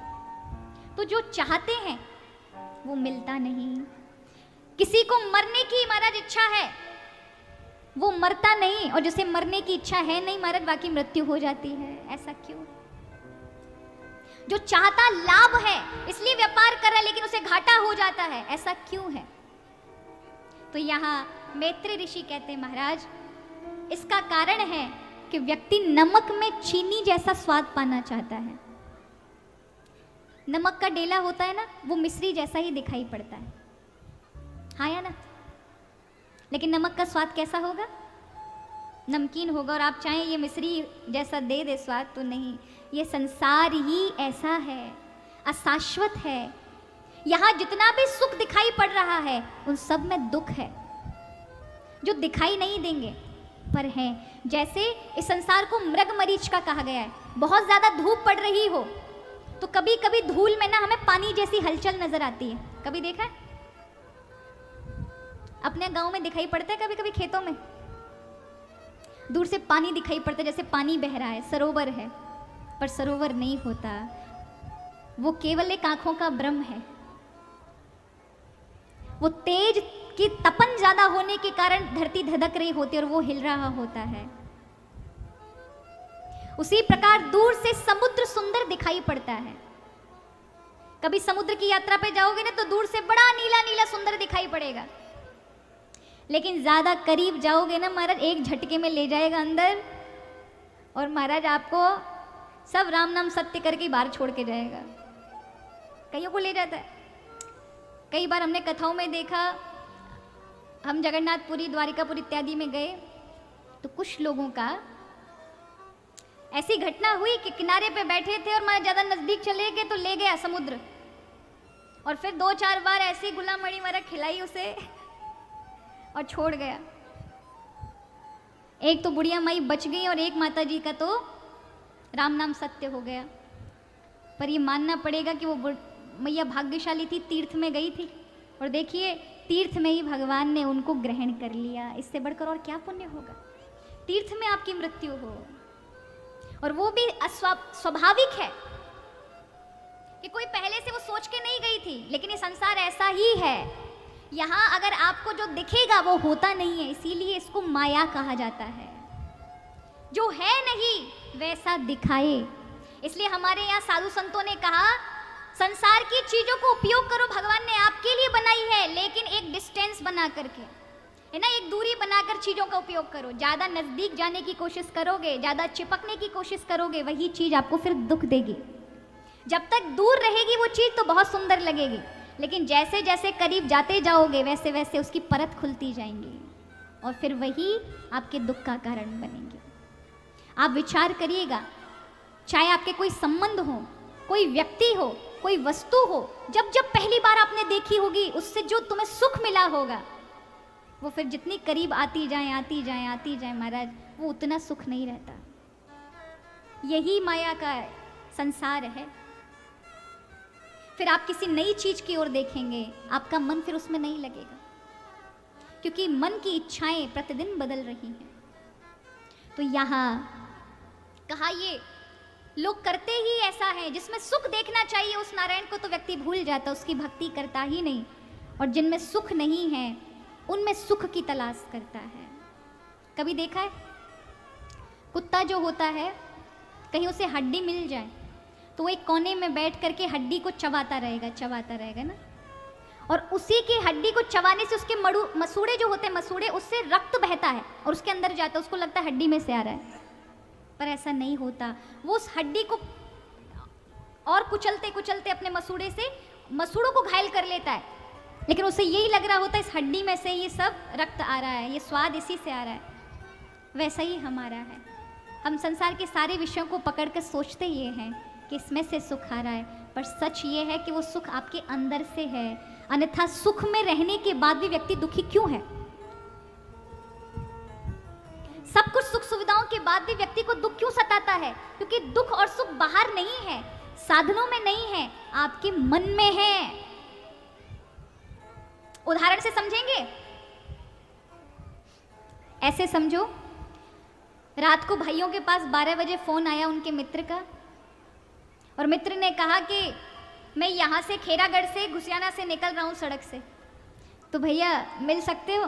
तो जो चाहते हैं वो मिलता नहीं। किसी को मरने की महाराज इच्छा है, वो मरता नहीं, और जिसे मरने की इच्छा है नहीं महाराज बाकी मृत्यु हो जाती है। ऐसा क्यों? जो चाहता लाभ है इसलिए व्यापार कर रहा है, लेकिन उसे घाटा हो जाता है, ऐसा क्यों है? तो यहाँ मैत्री ऋषि कहते हैं महाराज इसका कारण है कि व्यक्ति नमक में चीनी जैसा स्वाद पाना चाहता है। नमक का डेला होता है ना, वो मिश्री जैसा ही दिखाई पड़ता है, हाँ या ना? लेकिन नमक का स्वाद कैसा होगा? नमकीन होगा। और आप चाहें ये मिश्री जैसा दे दे स्वाद तो नहीं। ये संसार ही ऐसा है, अशाश्वत है। यहाँ जितना भी सुख दिखाई पड़ रहा है उन सब में दुख है, जो दिखाई नहीं देंगे पर है। जैसे इस संसार को मृग मरीच का कहा गया है। बहुत ज़्यादा धूप पड़ रही हो तो कभी कभी धूल में ना हमें पानी जैसी हलचल नजर आती है। कभी देखा है? अपने गांव में दिखाई पड़ता है कभी कभी खेतों में, दूर से पानी दिखाई पड़ता है जैसे पानी बह रहा है, सरोवर है, पर सरोवर नहीं होता, वो केवल एक आंखों का भ्रम है। वो तेज की तपन ज्यादा होने के कारण धरती धधक रही होती है और वो हिल रहा होता है। उसी प्रकार दूर से समुद्र सुंदर दिखाई पड़ता है। कभी समुद्र की यात्रा पे जाओगे ना तो दूर से बड़ा नीला नीला सुंदर दिखाई पड़ेगा, लेकिन ज्यादा करीब जाओगे ना महाराज एक झटके में ले जाएगा अंदर, और महाराज आपको सब राम नाम सत्य करके बाहर छोड़ के जाएगा। कईयों को ले जाता है। कई बार हमने कथाओं में देखा, हम जगन्नाथपुरी, द्वारिकापुर इत्यादि में गए तो कुछ लोगों का ऐसी घटना हुई कि किनारे पे बैठे थे और मैं ज़्यादा नज़दीक चले गए तो ले गया समुद्र, और फिर 2-4 बार ऐसी गुलामड़ी मारा खिलाई उसे और छोड़ गया। एक तो बुढ़िया माई बच गई और एक माता जी का तो राम नाम सत्य हो गया। पर ये मानना पड़ेगा कि वो मैया भाग्यशाली थी, तीर्थ में गई थी, और देखिए तीर्थ में ही भगवान ने उनको ग्रहण कर लिया। इससे बढ़कर और क्या पुण्य होगा? तीर्थ में आपकी मृत्यु हो, और वो भी स्वाभाविक है कि कोई पहले से वो सोच के नहीं गई थी, लेकिन ये संसार ऐसा ही है। यहाँ अगर आपको जो दिखेगा वो होता नहीं है, इसीलिए इसको माया कहा जाता है। जो है नहीं वैसा दिखाए। इसलिए हमारे यहाँ साधु संतों ने कहा संसार की चीजों को उपयोग करो, भगवान ने आपके लिए बनाई है, लेकिन एक डिस्टेंस बना करके, है ना, एक दूरी बनाकर चीजों का उपयोग करो। ज्यादा नजदीक जाने की कोशिश करोगे, ज्यादा चिपकने की कोशिश करोगे, वही चीज आपको फिर दुख देगी। जब तक दूर रहेगी वो चीज तो बहुत सुंदर लगेगी, लेकिन जैसे जैसे करीब जाते जाओगे वैसे वैसे उसकी परत खुलती जाएंगी, और फिर वही आपके दुख का कारण बनेंगे। आप विचार करिएगा, चाहे आपके कोई संबंध हो, कोई व्यक्ति हो, कोई वस्तु हो, जब जब पहली बार आपने देखी होगी उससे जो तुम्हें सुख मिला होगा, वो फिर जितनी करीब आती जाए आती जाए आती जाए महाराज, वो उतना सुख नहीं रहता। यही माया का संसार है। फिर आप किसी नई चीज की ओर देखेंगे, आपका मन फिर उसमें नहीं लगेगा। क्योंकि मन की इच्छाएं प्रतिदिन बदल रही हैं। तो यहाँ कहा ये लोग करते ही ऐसा है, जिसमें सुख देखना चाहिए उस नारायण को तो व्यक्ति भूल जाता, उसकी भक्ति करता ही नहीं, और जिनमें सुख नहीं है उनमें सुख की तलाश करता है। कभी देखा है कुत्ता जो होता है, कहीं उसे हड्डी मिल जाए तो वो एक कोने में बैठ करके हड्डी को चबाता रहेगा ना, और उसी की हड्डी को चबाने से उसके मसूड़े जो होते हैं, मसूड़े उससे रक्त बहता है और उसके अंदर जाता है, उसको लगता है हड्डी में से आ रहा है, पर ऐसा नहीं होता। वो उस हड्डी को और कुचलते कुचलते अपने मसूड़े से मसूड़ों को घायल कर लेता है, लेकिन उसे यही लग रहा होता है इस हड्डी में से ये सब रक्त आ रहा है, ये स्वाद इसी से आ रहा है। वैसा ही हमारा है, हम संसार के सारे विषयों को पकड़ कर सोचते ये हैं कि इसमें से सुख आ रहा है, पर सच ये है कि वो सुख आपके अंदर से है। अन्यथा सुख में रहने के बाद भी व्यक्ति दुखी क्यों है? सब कुछ सुख सुविधाओं के बाद भी व्यक्ति को दुख क्यों सताता है? क्योंकि दुख और सुख बाहर नहीं है, साधनों में नहीं है, आपके मन में है। उदाहरण से समझेंगे, ऐसे समझो, रात को भाइयों के पास 12 बजे फोन आया उनके मित्र का, और मित्र ने कहा कि मैं यहाँ से खेरागढ़ से घुसियाना से निकल रहा हूँ सड़क से, तो भैया मिल सकते हो?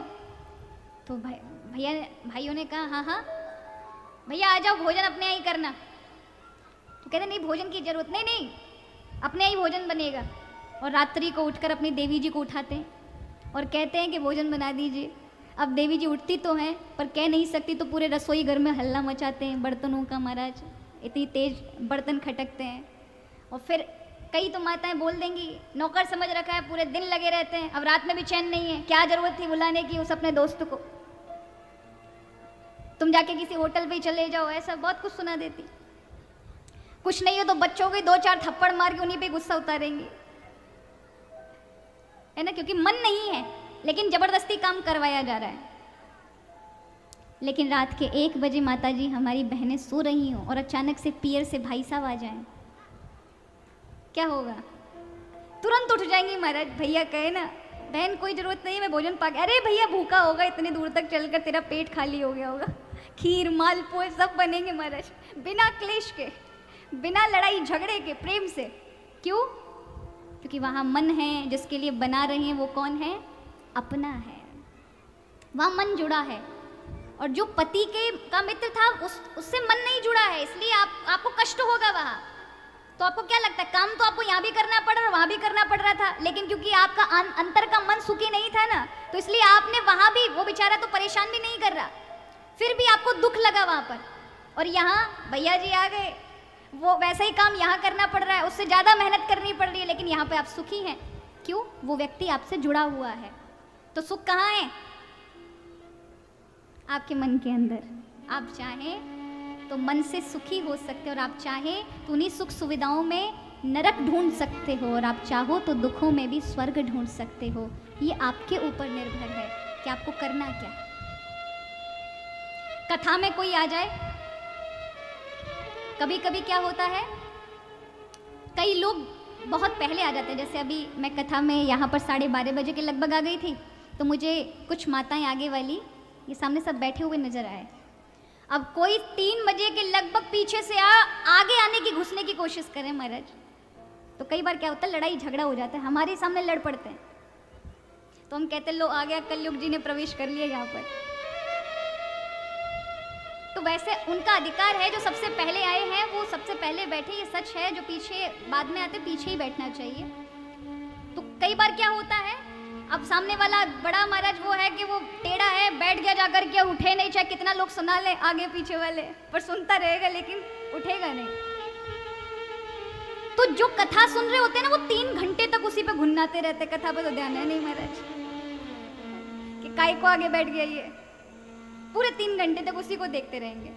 तो भाइयों ने कहा हाँ भैया आ जाओ, भोजन अपने यहाँ ही करना। तो कहते नहीं भोजन की जरूरत नहीं, अपने यहाँ ही भोजन बनेगा। और रात्रि को उठकर अपनी देवी जी को उठाते हैं और कहते हैं कि भोजन बना दीजिए। अब देवी जी उठती तो हैं पर कह नहीं सकती, तो पूरे रसोई घर में हल्ला मचाते हैं बर्तनों का, महाराज इतनी तेज बर्तन खटकते हैं। और फिर कई तो माताएं बोल देंगी नौकर समझ रखा है, पूरे दिन लगे रहते हैं, अब रात में भी चैन नहीं है, क्या जरूरत थी बुलाने की उस अपने दोस्त को, तुम जाके किसी होटल पे ही चले जाओ, ऐसा बहुत कुछ सुना देती। कुछ नहीं हो तो बच्चों के 2-4 थप्पड़ मार के उन्हीं पे गुस्सा उतारेंगी, है ना, क्योंकि मन नहीं है लेकिन जबरदस्ती काम करवाया जा रहा है। लेकिन रात के 1 बजे माताजी हमारी बहनें सो रही हों और अचानक से पियर से भाई साहब आ जाएं, क्या होगा? तुरंत उठ जाएंगी, महाराज भैया कहे ना बहन कोई जरूरत नहीं, मैं भोजन पा के, अरे भैया भूखा होगा, इतने दूर तक चलकर तेरा पेट खाली हो गया होगा, खीर मालपुए सब बनेंगे महाराज, बिना क्लेश के, बिना लड़ाई झगड़े के, प्रेम से। क्यों? क्योंकि वहाँ मन है, जिसके लिए बना रहे हैं वो कौन है? अपना है, वहाँ मन जुड़ा है। और जो पति का मित्र था उससे मन नहीं जुड़ा है, इसलिए आपको कष्ट होगा वहाँ। तो आपको क्या लगता है, काम तो आपको यहाँ भी करना पड़ रहा और वहाँ भी करना पड़ रहा था, लेकिन क्योंकि आपका अंतर का मन सुखी नहीं था ना, तो इसलिए आपने वहाँ भी, वो बेचारा तो परेशान भी नहीं कर रहा, फिर भी आपको दुख लगा वहाँ पर। और यहाँ भैया जी आ गए, वो वैसा ही काम यहाँ करना पड़ रहा है, उससे ज़्यादा मेहनत करनी पड़ रही है, लेकिन यहाँ पे आप सुखी हैं। क्यों? वो व्यक्ति आपसे जुड़ा हुआ है। तो सुख कहाँ है? आपके मन के अंदर। आप चाहें तो मन से सुखी हो सकते हो, और आप चाहें तो उन्हीं सुख सुविधाओं में नरक ढूंढ सकते हो, और आप चाहो तो दुखों में भी स्वर्ग ढूंढ सकते हो। ये आपके ऊपर निर्भर है कि आपको करना क्या। कथा में कोई आ जाए, कभी कभी क्या होता है, कई लोग बहुत पहले आ जाते हैं। जैसे अभी मैं कथा में यहाँ पर 12:30 बजे के लगभग आ गई थी, तो मुझे कुछ माताएं आगे वाली ये सामने सब बैठे हुए नजर आए। अब कोई 3 बजे के लगभग पीछे से आगे आने की, घुसने की कोशिश करें महाराज, तो कई बार क्या होता है, लड़ाई झगड़ा हो जाता है, हमारे सामने लड़ पड़ते हैं। तो हम कहते हैं लो आ गया, कलयुग जी ने प्रवेश कर लिया यहाँ पर। तो वैसे उनका अधिकार है, जो सबसे पहले आए हैं वो सबसे पहले बैठे, ये सच है। जो पीछे बाद में आते पीछे ही बैठना चाहिए। तो कई बार क्या होता है, अब सामने वाला बड़ा महाराज वो है कि वो टेढ़ा है, बैठ गया जाकर के, उठे नहीं, चाहे कितना लोग सुना ले आगे पीछे वाले, पर सुनता रहेगा लेकिन उठेगा नहीं। तो जो कथा सुन रहे होते हैं ना, वो 3 घंटे तक उसी पे घुन्नाते रहते। कथा पे तो ध्यान है नहीं महाराज कि काय को आगे बैठ गया, ये पूरे 3 घंटे तक उसी को देखते रहेंगे।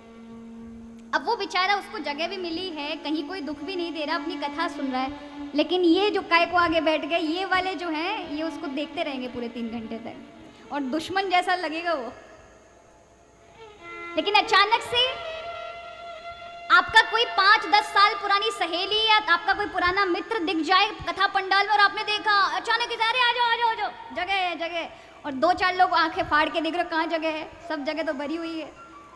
अब वो बेचारा, उसको जगह भी मिली है, कहीं कोई दुख भी नहीं दे रहा, अपनी कथा सुन रहा है, लेकिन ये जो काय को आगे बैठ गए, ये वाले जो हैं, ये उसको देखते रहेंगे पूरे 3 घंटे तक, और दुश्मन जैसा लगेगा वो। लेकिन अचानक से आपका कोई 5-10 साल पुरानी सहेली या आपका कोई पुराना मित्र दिख जाए कथा पंडाल में, और आपने देखा अचानक, अरे आ जाओ आ जाओ आ जाओ, जगह है जगह, और 2-4 लोग आंखें फाड़ के देख रहे हो कहाँ जगह है, सब जगह तो भरी हुई है।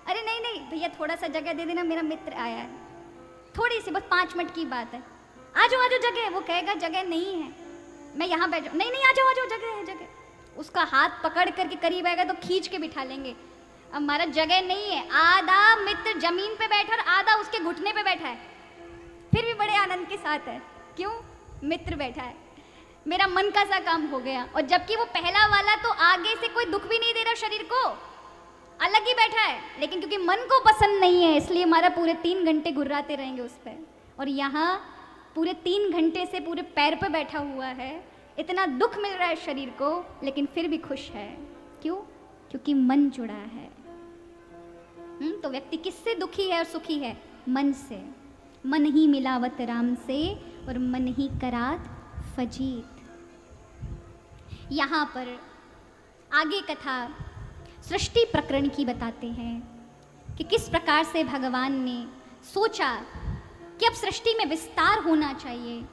अरे नहीं नहीं भैया, थोड़ा सा जगह दे देना, मेरा मित्र आया है, थोड़ी सी, बस 5 मिनट की बात है, आ जाओ जगह है। वो कहेगा जगह नहीं है, मैं यहाँ बैठ जाऊँ, नहीं नहीं आ जाओ जगह है जगह। उसका हाथ पकड़ करके करीब आएगा तो खींच के बिठा लेंगे। अब हमारा जगह नहीं है, आधा मित्र जमीन पे बैठा और आधा उसके घुटने पे बैठा है, फिर भी बड़े आनंद के साथ है। क्यों? मित्र बैठा है, मेरा मन का सा काम हो गया। और जबकि वो पहला वाला तो आगे से कोई दुख भी नहीं दे रहा शरीर को, अलग ही बैठा है, लेकिन क्योंकि मन को पसंद नहीं है इसलिए हमारा पूरे 3 घंटे घुर्राते रहेंगे उस पर। और यहाँ पूरे 3 घंटे से पूरे पैर पे बैठा हुआ है, इतना दुख मिल रहा है शरीर को, लेकिन फिर भी खुश है। क्यों? क्योंकि मन जुड़ा है। तो व्यक्ति किससे दुखी है और सुखी है? मन से। मन ही मिलावत राम से और मन ही करात फजीत। यहाँ पर आगे कथा सृष्टि प्रकरण की बताते हैं कि किस प्रकार से भगवान ने सोचा कि अब सृष्टि में विस्तार होना चाहिए।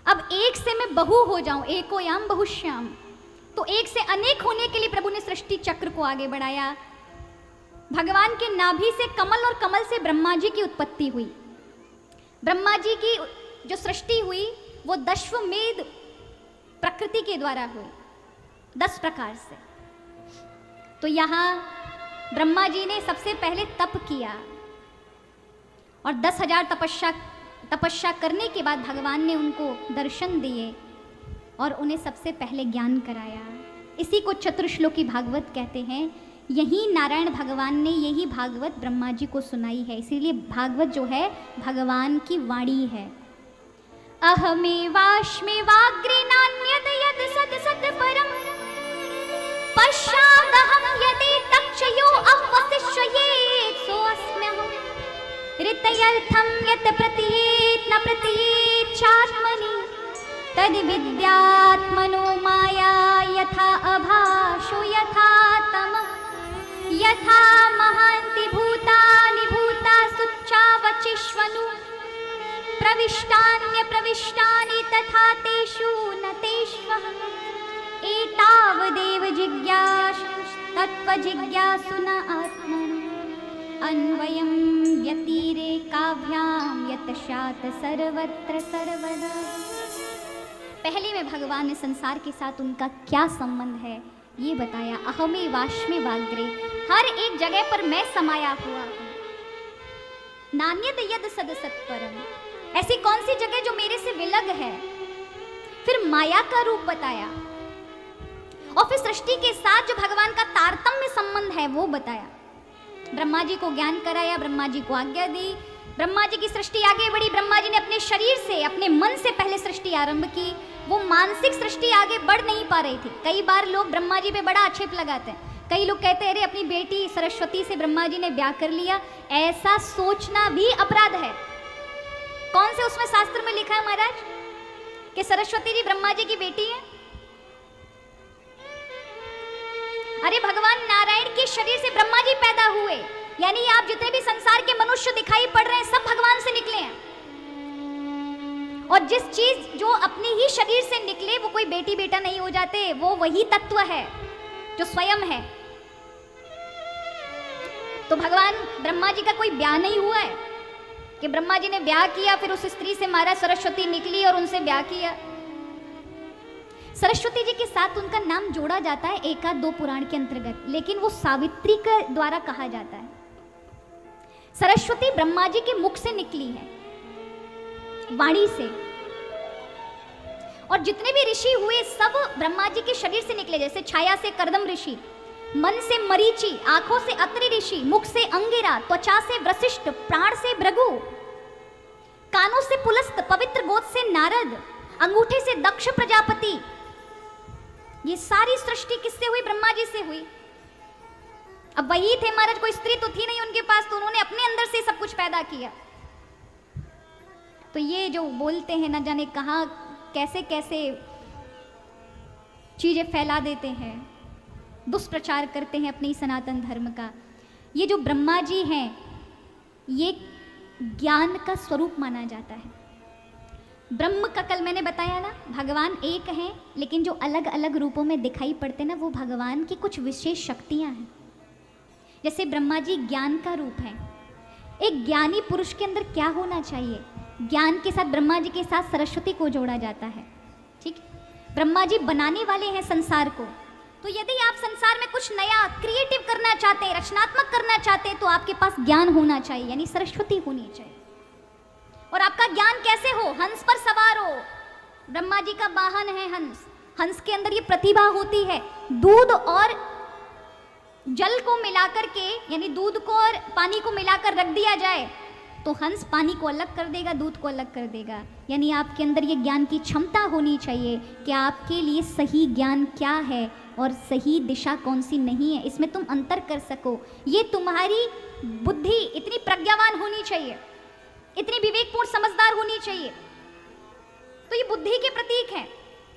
अब एक से मैं बहु हो जाऊं, एकोयाम बहुश्याम, तो एक से अनेक होने के लिए प्रभु ने सृष्टि चक्र को आगे बढ़ाया। भगवान के नाभि से कमल और कमल से ब्रह्मा जी की उत्पत्ति हुई। ब्रह्मा जी की जो सृष्टि हुई वो दशवमेध प्रकृति के द्वारा हुई, 10 प्रकार से। तो यहाँ ब्रह्मा जी ने सबसे पहले तप किया और 10,000 तपस्या करने के बाद भगवान ने उनको दर्शन दिए और उन्हें सबसे पहले ज्ञान कराया। इसी को चतुर्श्लोकी भागवत कहते हैं। यही नारायण भगवान ने यही भागवत ब्रह्मा जी को सुनाई है, इसीलिए भागवत जो है भगवान की वाणी है। अहमेवाश्मेवाग्रे नान्यद यद सद सद परम पश्चादहं यदि तक्षयो अवसिष्येत् सोऽस्म्यहम् ऋतयर्थं यत् प्रतीयेत् न प्रतीयेत् चात्मनि तद् विद्यात्मनो माया यथा अभाषो यथा तमः यथा महान्ति भूतानि भूतासुच्चावचिष्वनु प्रविष्टान्यप्रविष्टानि तथा तेषु न तेष्वहम् एतावदेव जिज्ञासु तत्त्वजिज्ञासु न आत्मनः अन्वयं व्यतिरेकाभ्यां यतशात सर्वत्र सर्वदा। पहले में भगवान ने संसार के साथ उनका क्या संबंध है ये बताया। अहमे वाष्मे वाग्रे, हर एक जगह पर मैं समाया हुआ हूँ। नान्यद यद सद सत्परम, ऐसी कौन सी जगह जो मेरे से विलग है। फिर माया का रूप बताया और फिर सृष्टि के साथ जो भगवान का तारतम्य संबंध है वो बताया। ब्रह्मा जी को ज्ञान कराया, ब्रह्मा जी को आज्ञा दी, ब्रह्मा जी की सृष्टि आगे बढ़ी। ब्रह्मा जी ने अपने शरीर से, अपने मन से पहले सृष्टि आरंभ की। वो मानसिक सृष्टि आगे बढ़ नहीं पा रही थी। कई बार लोग ब्रह्मा जी पे बड़ा आक्षेप लगाते हैं। कई लोग कहते हैं अरे अपनी बेटी सरस्वती से ब्रह्मा जी ने ब्याह कर लिया। ऐसा सोचना भी अपराध है। कौन से उसमें शास्त्र में लिखा है महाराज कि सरस्वती जी ब्रह्मा जी की बेटी है? अरे भगवान नारायण के शरीर से ब्रह्मा जी पैदा हुए, यानी आप जितने भी संसार के मनुष्य दिखाई पड़ रहे हैं सब भगवान से निकले हैं। और जिस चीज जो अपने ही शरीर से निकले वो कोई बेटी बेटा नहीं हो जाते, वो वही तत्व है जो स्वयं है। तो भगवान ब्रह्मा जी का कोई ब्याह नहीं हुआ है कि ब्रह्मा जी ने ब्याह किया फिर उस स्त्री से महाराज सरस्वती निकली और उनसे ब्याह किया। सरस्वती जी के साथ उनका नाम जोड़ा जाता है एकाद 2 पुराण के अंतर्गत, लेकिन वो सावित्री के द्वारा कहा जाता है। सरस्वती ब्रह्मा जी के मुख से निकली है, वाणी से। और जितने भी ऋषि हुए सब ब्रह्मा जी के शरीर से निकले, जैसे छाया से करदम ऋषि, मन से मरीचि, आंखों से अत्रि ऋषि, मुख से अंगिरा, त्वचा से वशिष्ठ, प्राण से भृगु, कानों से पुलस्त, पवित्र गोद से नारद, अंगूठे से दक्ष प्रजापति। ये सारी सृष्टि किससे हुई? ब्रह्मा जी से हुई। अब वही थे महाराज, कोई स्त्री तो थी नहीं उनके पास, तो उन्होंने अपने अंदर से सब कुछ पैदा किया। तो ये जो बोलते हैं न जाने कहाँ कैसे कैसे चीजें फैला देते हैं, दुष्प्रचार करते हैं अपने सनातन धर्म का। ये जो ब्रह्मा जी हैं ये ज्ञान का स्वरूप माना जाता है। ब्रह्म का कल मैंने बताया ना, भगवान एक हैं, लेकिन जो अलग अलग रूपों में दिखाई पड़ते ना, वो भगवान की कुछ विशेष शक्तियां हैं। जैसे ब्रह्मा जी ज्ञान का रूप है। एक ज्ञानी पुरुष के अंदर क्या होना चाहिए? ज्ञान के साथ ब्रह्मा जी के साथ सरस्वती को जोड़ा जाता है। ठीक, ब्रह्मा जी बनाने वाले हैं संसार को। तो यदि आप संसार में कुछ नया क्रिएटिव करना चाहते हैं, रचनात्मक करना चाहते हैं, तो आपके पास ज्ञान होना चाहिए, यानी सरस्वती होनी चाहिए। और आपका ज्ञान कैसे हो? हंस पर सवार हो। ब्रह्मा जी का वाहन है हंस। हंस के अंदर ये प्रतिभा होती है। दूध और जल को मिलाकर के, यानी दूध को और पानी को मिलाकर रख दिया जाए तो हंस पानी को अलग कर देगा, दूध को अलग कर देगा। यानी आपके अंदर ये ज्ञान की क्षमता होनी चाहिए कि आपके लिए सही ज्ञान क्या है और सही दिशा कौन सी नहीं है, इसमें तुम अंतर कर सको। ये तुम्हारी बुद्धि इतनी प्रज्ञावान होनी चाहिए, इतनी विवेकपूर्ण समझदार होनी चाहिए। तो ये बुद्धि के प्रतीक है।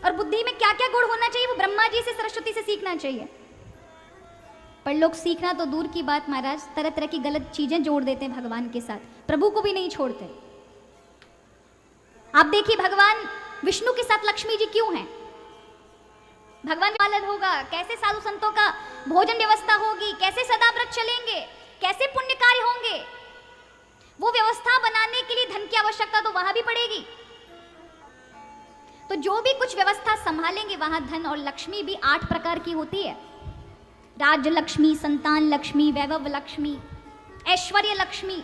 और बुद्धि में क्या क्या गुण होना चाहिए? वो ब्रह्मा जी से, सरस्वती से सीखना चाहिए। पर लोग सीखना तो दूर की बात महाराज, तरह तरह की गलत चीजें जोड़ देते हैं भगवान के साथ, प्रभु को भी नहीं छोड़ते। आप देखिए भगवान विष्णु के साथ लक्ष्मी जी क्यों हैं? भगवान पालन होगा, कैसे साधु संतों का भोजन व्यवस्था होगी, कैसे सदा व्रत चलेंगे, कैसे पुण्य कार्य होंगे, वो व्यवस्था बनाने के लिए धन की आवश्यकता तो वहां भी पड़ेगी। तो जो भी कुछ व्यवस्था संभालेंगे वहां धन और लक्ष्मी भी 8 प्रकार की होती है। राज्य लक्ष्मी, संतान लक्ष्मी, वैभव लक्ष्मी, ऐश्वर्य लक्ष्मी।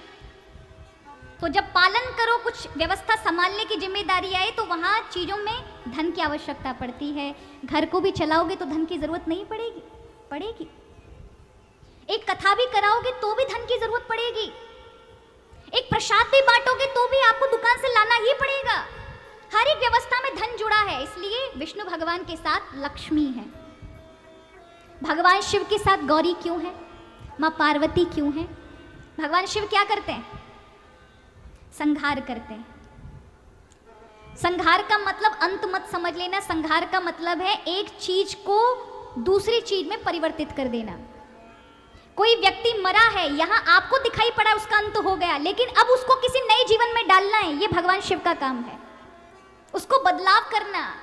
तो जब पालन करो, कुछ व्यवस्था संभालने की जिम्मेदारी आए, तो वहां चीजों में धन की आवश्यकता पड़ती है। घर को भी चलाओगे तो धन की जरूरत नहीं पड़ेगी। एक कथा भी कराओगे तो भी धन की जरूरत पड़ेगी। एक प्रसाद भी बांटोगे तो भी आपको दुकान से लाना ही पड़ेगा। हर एक व्यवस्था में धन जुड़ा है। इसलिए विष्णु भगवान के साथ लक्ष्मी है। भगवान शिव के साथ गौरी क्यों है? मां पार्वती क्यों है? भगवान शिव क्या करते हैं? संहार करते हैं। संहार का मतलब अंत मत समझ लेना। संहार का मतलब है एक चीज को दूसरी चीज में परिवर्तित कर देना। कोई व्यक्ति मरा है, यहां आपको दिखाई पड़ा, उसका अंत हो गया, लेकिन अब उसको किसी नए जीवन में डालना है, ये भगवान शिव का काम है। उसको बदलाव करना।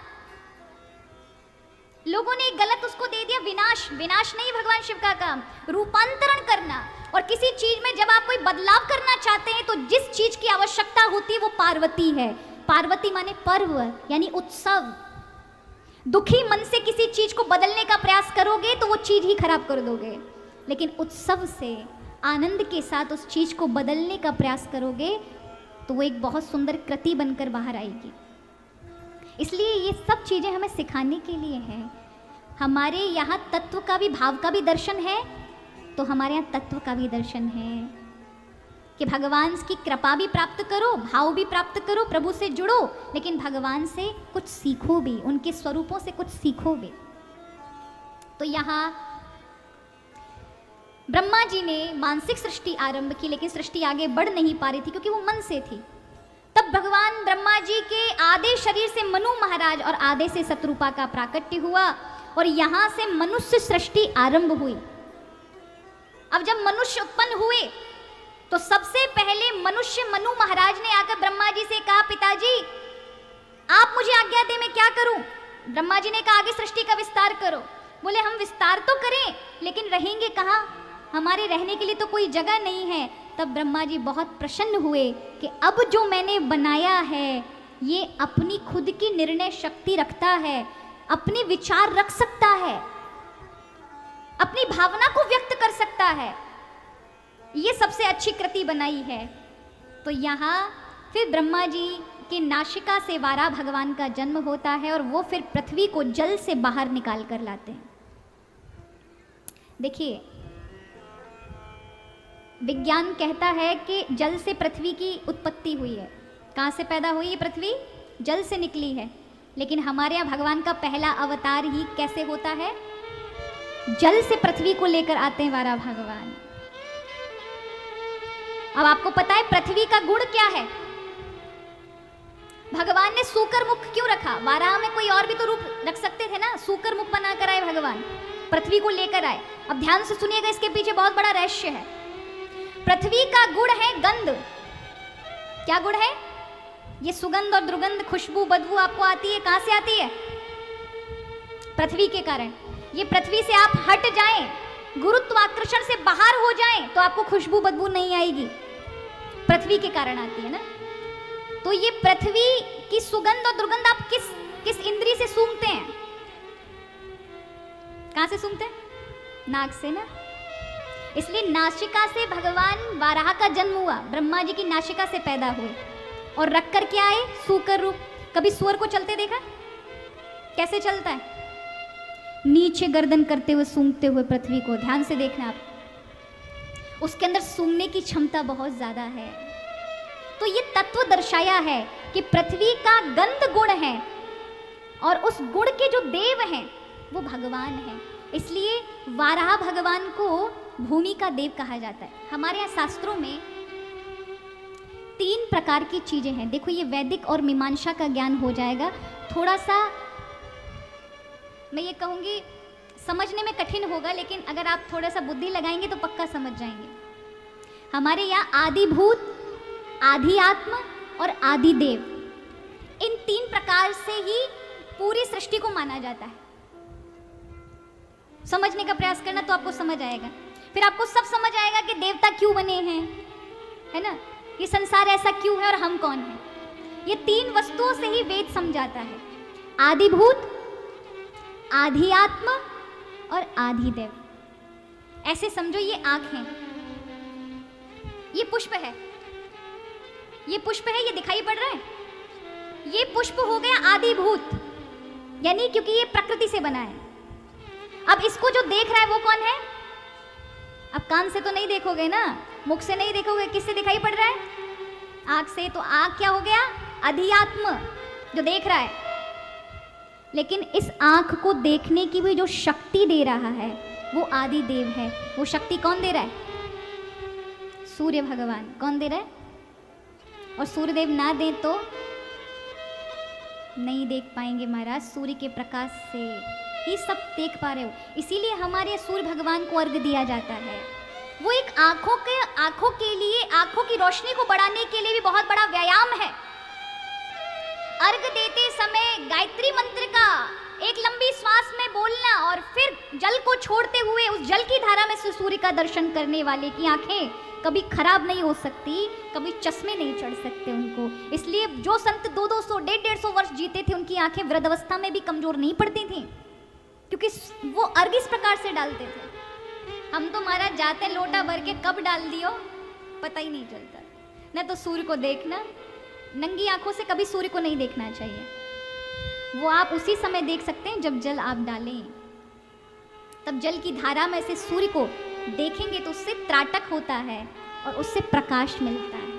लोगों ने गलत उसको दे दिया विनाश। विनाश नहीं भगवान शिव का काम, रूपांतरण करना। और किसी चीज में जब आप कोई बदलाव करना चाहते हैं तो जिस चीज की आवश्यकता होती है वो पार्वती है। पार्वती माने पर्व, यानी उत्सव। दुखी मन से किसी चीज को बदलने का प्रयास करोगे तो वो चीज ही खराब कर दोगे, लेकिन उत्सव से, आनंद के साथ उस चीज को बदलने का प्रयास करोगे तो वो एक बहुत सुंदर कृति बनकर बाहर आएगी। इसलिए ये सब चीजें हमें सिखाने के लिए है। हमारे यहाँ तत्व का भी, भाव का भी दर्शन है, तो हमारे यहाँ तत्व का भी दर्शन है कि भगवान की कृपा भी प्राप्त करो, भाव भी प्राप्त करो, प्रभु से जुड़ो, लेकिन भगवान से कुछ सीखो भी, उनके स्वरूपों से कुछ सीखो भी। तो यहाँ ब्रह्मा जी ने मानसिक सृष्टि आरंभ की, लेकिन सृष्टि आगे बढ़ नहीं पा रही थी क्योंकि वो मन से थी। तब भगवान ब्रह्मा जी के आधे शरीर से मनु महाराज और आधे से शत्रुपा का प्राकट्य हुआ और यहां से मनुष्य सृष्टि आरंभ हुई। अब जब मनुष्य उत्पन्न हुए तो सबसे पहले मनुष्य मनु महाराज ने आकर ब्रह्मा जी से कहा, पिताजी आप मुझे आज्ञा दे, मैं क्या करूं? ब्रह्मा जी ने कहा, आगे सृष्टि का विस्तार करो। बोले, हम विस्तार तो करें लेकिन रहेंगे कहाँ? हमारे रहने के लिए तो कोई जगह नहीं है। तब ब्रह्मा जी बहुत प्रसन्न हुए कि अब जो मैंने बनाया है ये अपनी खुद की निर्णय शक्ति रखता है, अपने विचार रख सकता है, अपनी भावना को व्यक्त कर सकता है, ये सबसे अच्छी कृति बनाई है। तो यहाँ फिर ब्रह्मा जी की नासिका से वारा भगवान का जन्म होता है और वो फिर पृथ्वी को जल से बाहर निकाल कर लाते हैं। देखिए, विज्ञान कहता है कि जल से पृथ्वी की उत्पत्ति हुई है। कहाँ से पैदा हुई है पृथ्वी? जल से निकली है। लेकिन हमारे यहाँ भगवान का पहला अवतार ही कैसे होता है? जल से पृथ्वी को लेकर आते हैं वारा भगवान। अब आपको पता है पृथ्वी का गुण क्या है? भगवान ने सूकर मुख क्यों रखा? वाराह में कोई और भी तो रूप रख सकते थे ना, सूकर मुख बनाकर आए भगवान, पृथ्वी को लेकर आए। अब ध्यान से सुनिएगा, इसके पीछे बहुत बड़ा रहस्य है। पृथ्वी का गुण है गंध। क्या गुण है? ये सुगंध और दुर्गंध, खुशबू, बदबू आपको आती है, कहाँ से आती है? पृथ्वी के कारण। ये पृथ्वी से आप हट जाएं, गुरुत्वाकर्षण से बाहर हो जाएं, तो आपको खुशबू बदबू नहीं आएगी। पृथ्वी के कारण आती है ना। तो ये पृथ्वी की सुगंध और दुर्गंध आप किस इंद्री से सूंघते हैं? कहां से सूंघते हैं? नाक से ना। इसलिए नासिका से भगवान वाराह का जन्म हुआ, ब्रह्मा जी की नासिका से पैदा हुए और रख कर क्या आए? सूकर रूप। कभी सुअर को चलते देखा? कैसे चलता है? नीचे गर्दन करते हुए सूंघते हुए पृथ्वी को। ध्यान से देखना आप, उसके अंदर सूंघने की क्षमता बहुत ज्यादा है। तो ये तत्व दर्शाया है कि पृथ्वी का गंध गुण है और उस गुण के जो देव हैं वो भगवान है। इसलिए वाराह भगवान को भूमि का देव कहा जाता है। हमारे यहाँ शास्त्रों में 3 प्रकार की चीजें हैं। देखो, ये वैदिक और मीमांसा का ज्ञान हो जाएगा। थोड़ा सा मैं ये कहूँगी समझने में कठिन होगा, लेकिन अगर आप थोड़ा सा बुद्धि लगाएंगे तो पक्का समझ जाएंगे। हमारे यहाँ आदिभूत, आदि आत्मा और आदि देव, इन 3 प्रकार से ही पूरी सृष्टि को माना जाता है। समझने का प्रयास करना तो आपको समझ आएगा। फिर आपको सब समझ आएगा कि देवता क्यों बने हैं, है ना, ये संसार ऐसा क्यों है और हम कौन हैं। ये 3 वस्तुओं से ही वेद समझाता है। आदिभूत, आदि आत्मा और आदि देव। ऐसे समझो, ये आंख है, ये पुष्प है, ये पुष्प है, ये दिखाई पड़ रहा है। ये पुष्प हो गया आदिभूत, यानी क्योंकि ये प्रकृति से बना है। अब इसको जो देख रहा है वो कौन है? अब कान से तो नहीं देखोगे ना, मुख से नहीं देखोगे, किससे दिखाई पड़ रहा है? आंख से। तो आंख क्या हो गया? अध्यात्म, जो देख रहा है। लेकिन इस आंख को देखने की भी जो शक्ति दे रहा है वो आदि देव है। वो शक्ति कौन दे रहा है? सूर्य भगवान। कौन दे रहा है? और सूर्यदेव ना दे तो नहीं देख पाएंगे महाराज। सूर्य के प्रकाश से ही सब देख पा रहे हो। इसीलिए हमारे सूर्य भगवान को अर्घ दिया जाता है। वो एक आंखों के लिए, आंखों की रोशनी को बढ़ाने के लिए भी बहुत बड़ा व्यायाम है। अर्घ देते समय गायत्री मंत्र का एक लंबी श्वास में बोलना और फिर जल को छोड़ते हुए उस जल की धारा में से सूर्य का दर्शन करने वाले की आंखें कभी खराब नहीं हो सकती, कभी चश्मे नहीं चढ़ सकते उनको। इसलिए जो संत 200, 150 वर्ष जीते थे, उनकी आंखें वृद्धावस्था में भी कमजोर नहीं पड़ती थी, क्योंकि वो अर्घ इस प्रकार से डालते थे। हम तो महाराज जाते लोटा भर के कब डाल दियो पता ही नहीं चलता। न तो सूर्य को देखना, नंगी आंखों से कभी सूर्य को नहीं देखना चाहिए। वो आप उसी समय देख सकते हैं जब जल आप डालें, तब जल की धारा में से सूर्य को देखेंगे तो उससे त्राटक होता है और उससे प्रकाश मिलता है।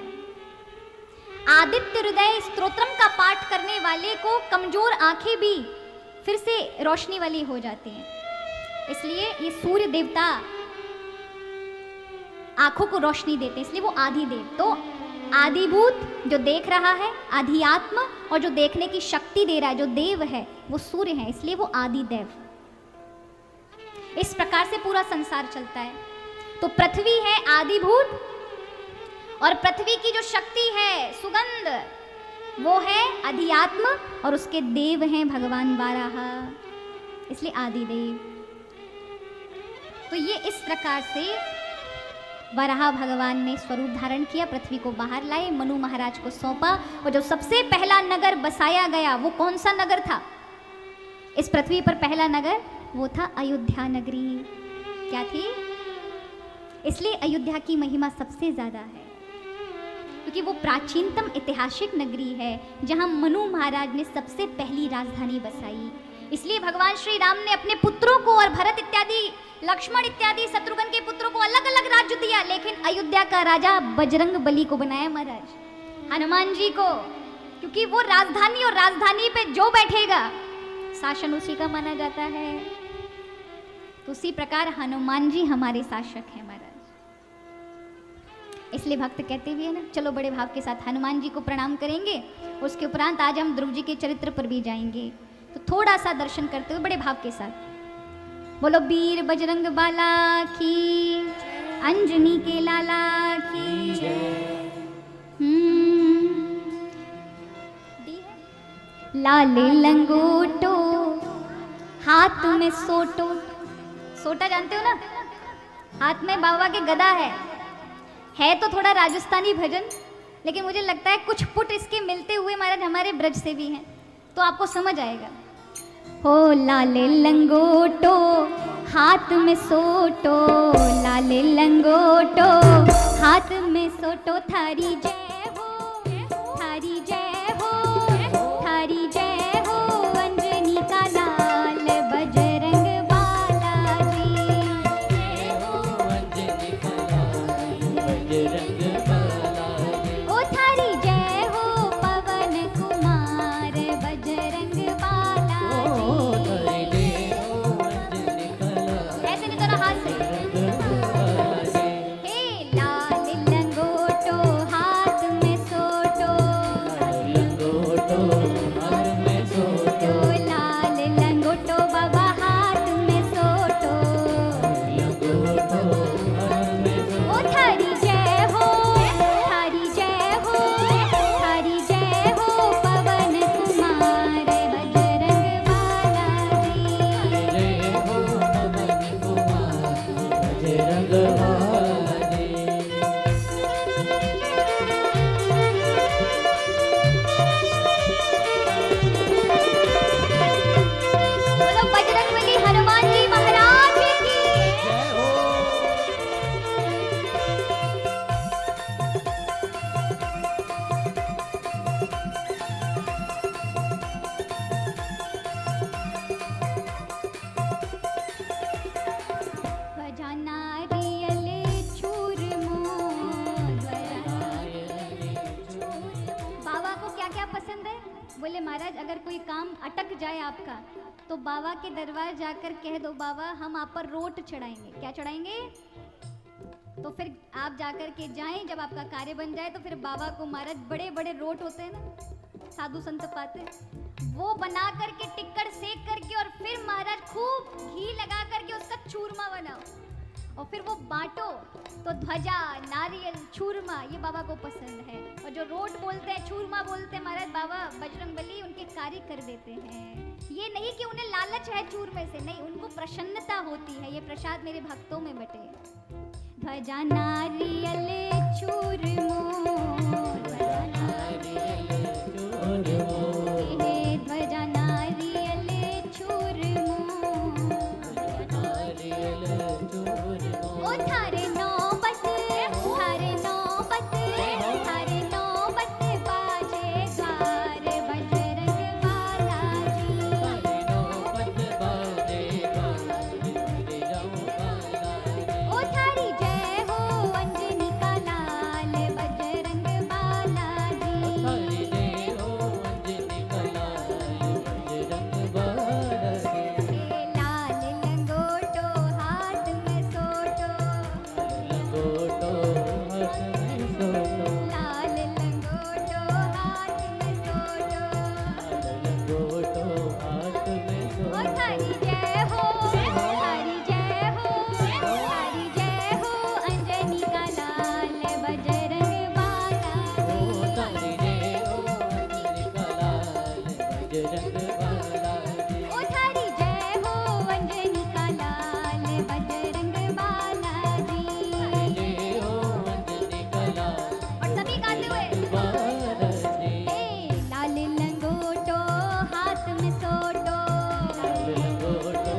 आदित्य हृदय स्तोत्रम का पाठ करने वाले को कमजोर आंखें भी फिर से रोशनी वाली हो जाती हैं। इसलिए ये सूर्य देवता आंखों को रोशनी देते हैं, इसलिए वो आदि देव। तो आदिभूत जो देख रहा है, आध्यात्म, और जो देखने की शक्ति दे रहा है, जो देव है, वो सूर्य है, इसलिए वो आदि देव। इस प्रकार से पूरा संसार चलता है। तो पृथ्वी है आदिभूत और पृथ्वी की जो शक्ति है, सुगंध, वो है अध्यात्म और उसके देव हैं भगवान वाराह, इसलिए आदिदेव। तो ये इस प्रकार से वराह भगवान ने स्वरूप धारण किया, पृथ्वी को बाहर लाए, मनु महाराज को सौंपा। और जो सबसे पहला नगर बसाया गया वो कौन सा नगर था? इस पृथ्वी पर पहला नगर वो था अयोध्या नगरी। क्या थी? इसलिए अयोध्या की महिमा सबसे ज्यादा है, क्योंकि वो प्राचीनतम ऐतिहासिक नगरी है जहां मनु महाराज ने सबसे पहली राजधानी बसाई। इसलिए भगवान श्री राम ने अपने पुत्रों को और भरत इत्यादि, लक्ष्मण इत्यादि शत्रुघ्न के पुत्रों को अलग अलग राज्य दिया, लेकिन अयोध्या का राजा बजरंग बली को बनाया महाराज, हनुमान जी को, क्योंकि वो राजधानी, और राजधानी पे जो बैठेगा शासन उसी का माना जाता है। तो उसी प्रकार हनुमान जी हमारे शासक हैं महाराज। इसलिए भक्त कहते भी है ना, चलो बड़े भाव के साथ हनुमान जी को प्रणाम करेंगे। उसके उपरांत आज हम ध्रुव जी के चरित्र पर भी जाएंगे, तो थोड़ा सा दर्शन करते हुए बड़े भाव के साथ बोलो वीर बजरंग बाला की, अंजनी के लाला की। लाले लंगोटो हाथ में सोटो, सोटा जानते हो ना, हाथ में बाबा के गदा है तो थोड़ा राजस्थानी भजन, लेकिन मुझे लगता है कुछ पुट इसके मिलते हुए महाराज हमारे ब्रज से भी हैं, तो आपको समझ आएगा। हो लाले लंगोटो हाथ में सोटो, लाले लंगोटो हाथ में सोटो, थारी जय हो, थारी जय हो, थारी जय हो, अंजनी का लाल बजरंग बालाजी। जय हो अंजनी का लाल बजरंग बालाजी। ओ थारी जय हो पवन कुमार बजरंग बालाजी। थारी जय हो अंजनी का लाल ऐसे नहीं करो हाथ से। बालाजी। हे लाल लंगोटो हाथ में सोटो, लंगोटो हाथ में सोटो, लाल लंगोटो बाबा हाथ में सोटो। लंगोटो हाथ में सोटो। ओ थारी जय हो, थारी जय हो, थारी जय हो पवन कुमार बजरंग बालाजी। जय हो पवन कुमार बजरंग बालाजी। बोलो बजरंगबली हनुमान जी महाराज की। जय हो। ध्वजा नारियल चूरमो, बाबा को क्या क्या पसंद है? बोले महाराज अगर कोई काम अटक जाए आपका तो बाबा के दरबार जाकर कह दो बाबा हम आप पर रोट चढ़ाएंगे। क्या चढ़ाएंगे? तो फिर आप जाकर के जाएं, जब आपका कार्य बन जाए तो फिर बाबा को महाराज बड़े बड़े रोट होते हैं ना, साधु संत पाते हैं, वो बना करके टिक्कड़ सेक करके और फिर महाराज खूब घी लगा करके उसका चूरमा बनाओ और फिर वो बांटो। तो ध्वजा नारियल चूरमा ये बाबा को पसंद है, और जो रोट बोलते हैं चूरमा बोलते हैं महाराज बाबा बजरंगबली उनके कार्य कर देते हैं। ये नहीं कि उन्हें लालच है चूरमे से, नहीं, उनको प्रसन्नता होती है, ये प्रसाद मेरे भक्तों में बटे। ध्वजा नारियल चूरमो, ध्वजा नारियल चूरमो, हे ध्वजा नारियल चूरमो, नारियल चूरमो। ओ थारे नौबत, थारे नौबत, थारे नौबत बाजे द्वार बजरंग बालाजी। थारी नौबत बाजे बाजे बज जाऊं बालाजी। ओ थारी जय हो अंजनी का लाल बजरंग बालाजी। थारी जय हो अंजनी का लाल बजरंग बालाजी। हे लाल लंगोटो हाथ में सोटो, लंगोटो हाथ में सोटो, लाल लंगोटो हाथ में सोटो। लंगोटो हाथ में ओ सोटो। थारी जय हो, थारी जय हो, थारी जय हो अंजनी का लाल बजरंग बालाजी। ओ थारी जय हो अंजनी का लाल बजरंग बालाजी। ओ थारी जय हो अंजनी का लाल बजरंग बालाजी। जय हो अंजनी का लाल और सभी गाते हुए बालाजी। हे लाल लंगोटो हाथ में सोटो, लंगोटो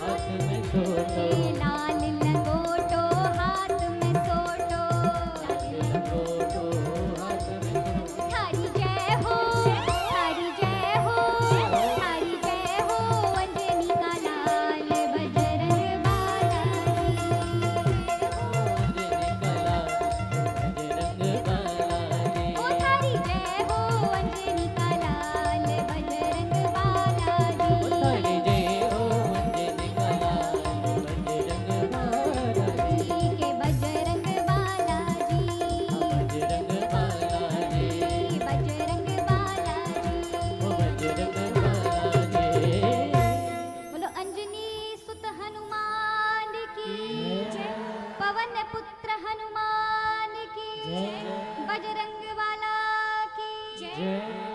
हाथ में सोटो, हे लाल लंगोटो हाथ में सोटो। लंगोटो हाथ में सोटो। थारी जय हो, थारी जय हो, थारी जय हो अंजनी का लाल बजरंग बालाजी। अंजनी का लाल बजरंग बालाजी। ओ थारी जय हो अंजनी का लाल बजरंग बालाजी। थारी जय हो अंजनी का लाल बजरंग बालाजी। के बजरंग बालाजी, बजरंग बालाजी, बजरंग बालाजी। ओ बजरंग बालाजी। बोलो अंजनी सुत हनुमान की जय, पवन पुत्र हनुमान की जय, बजरंग बाला की जय। जय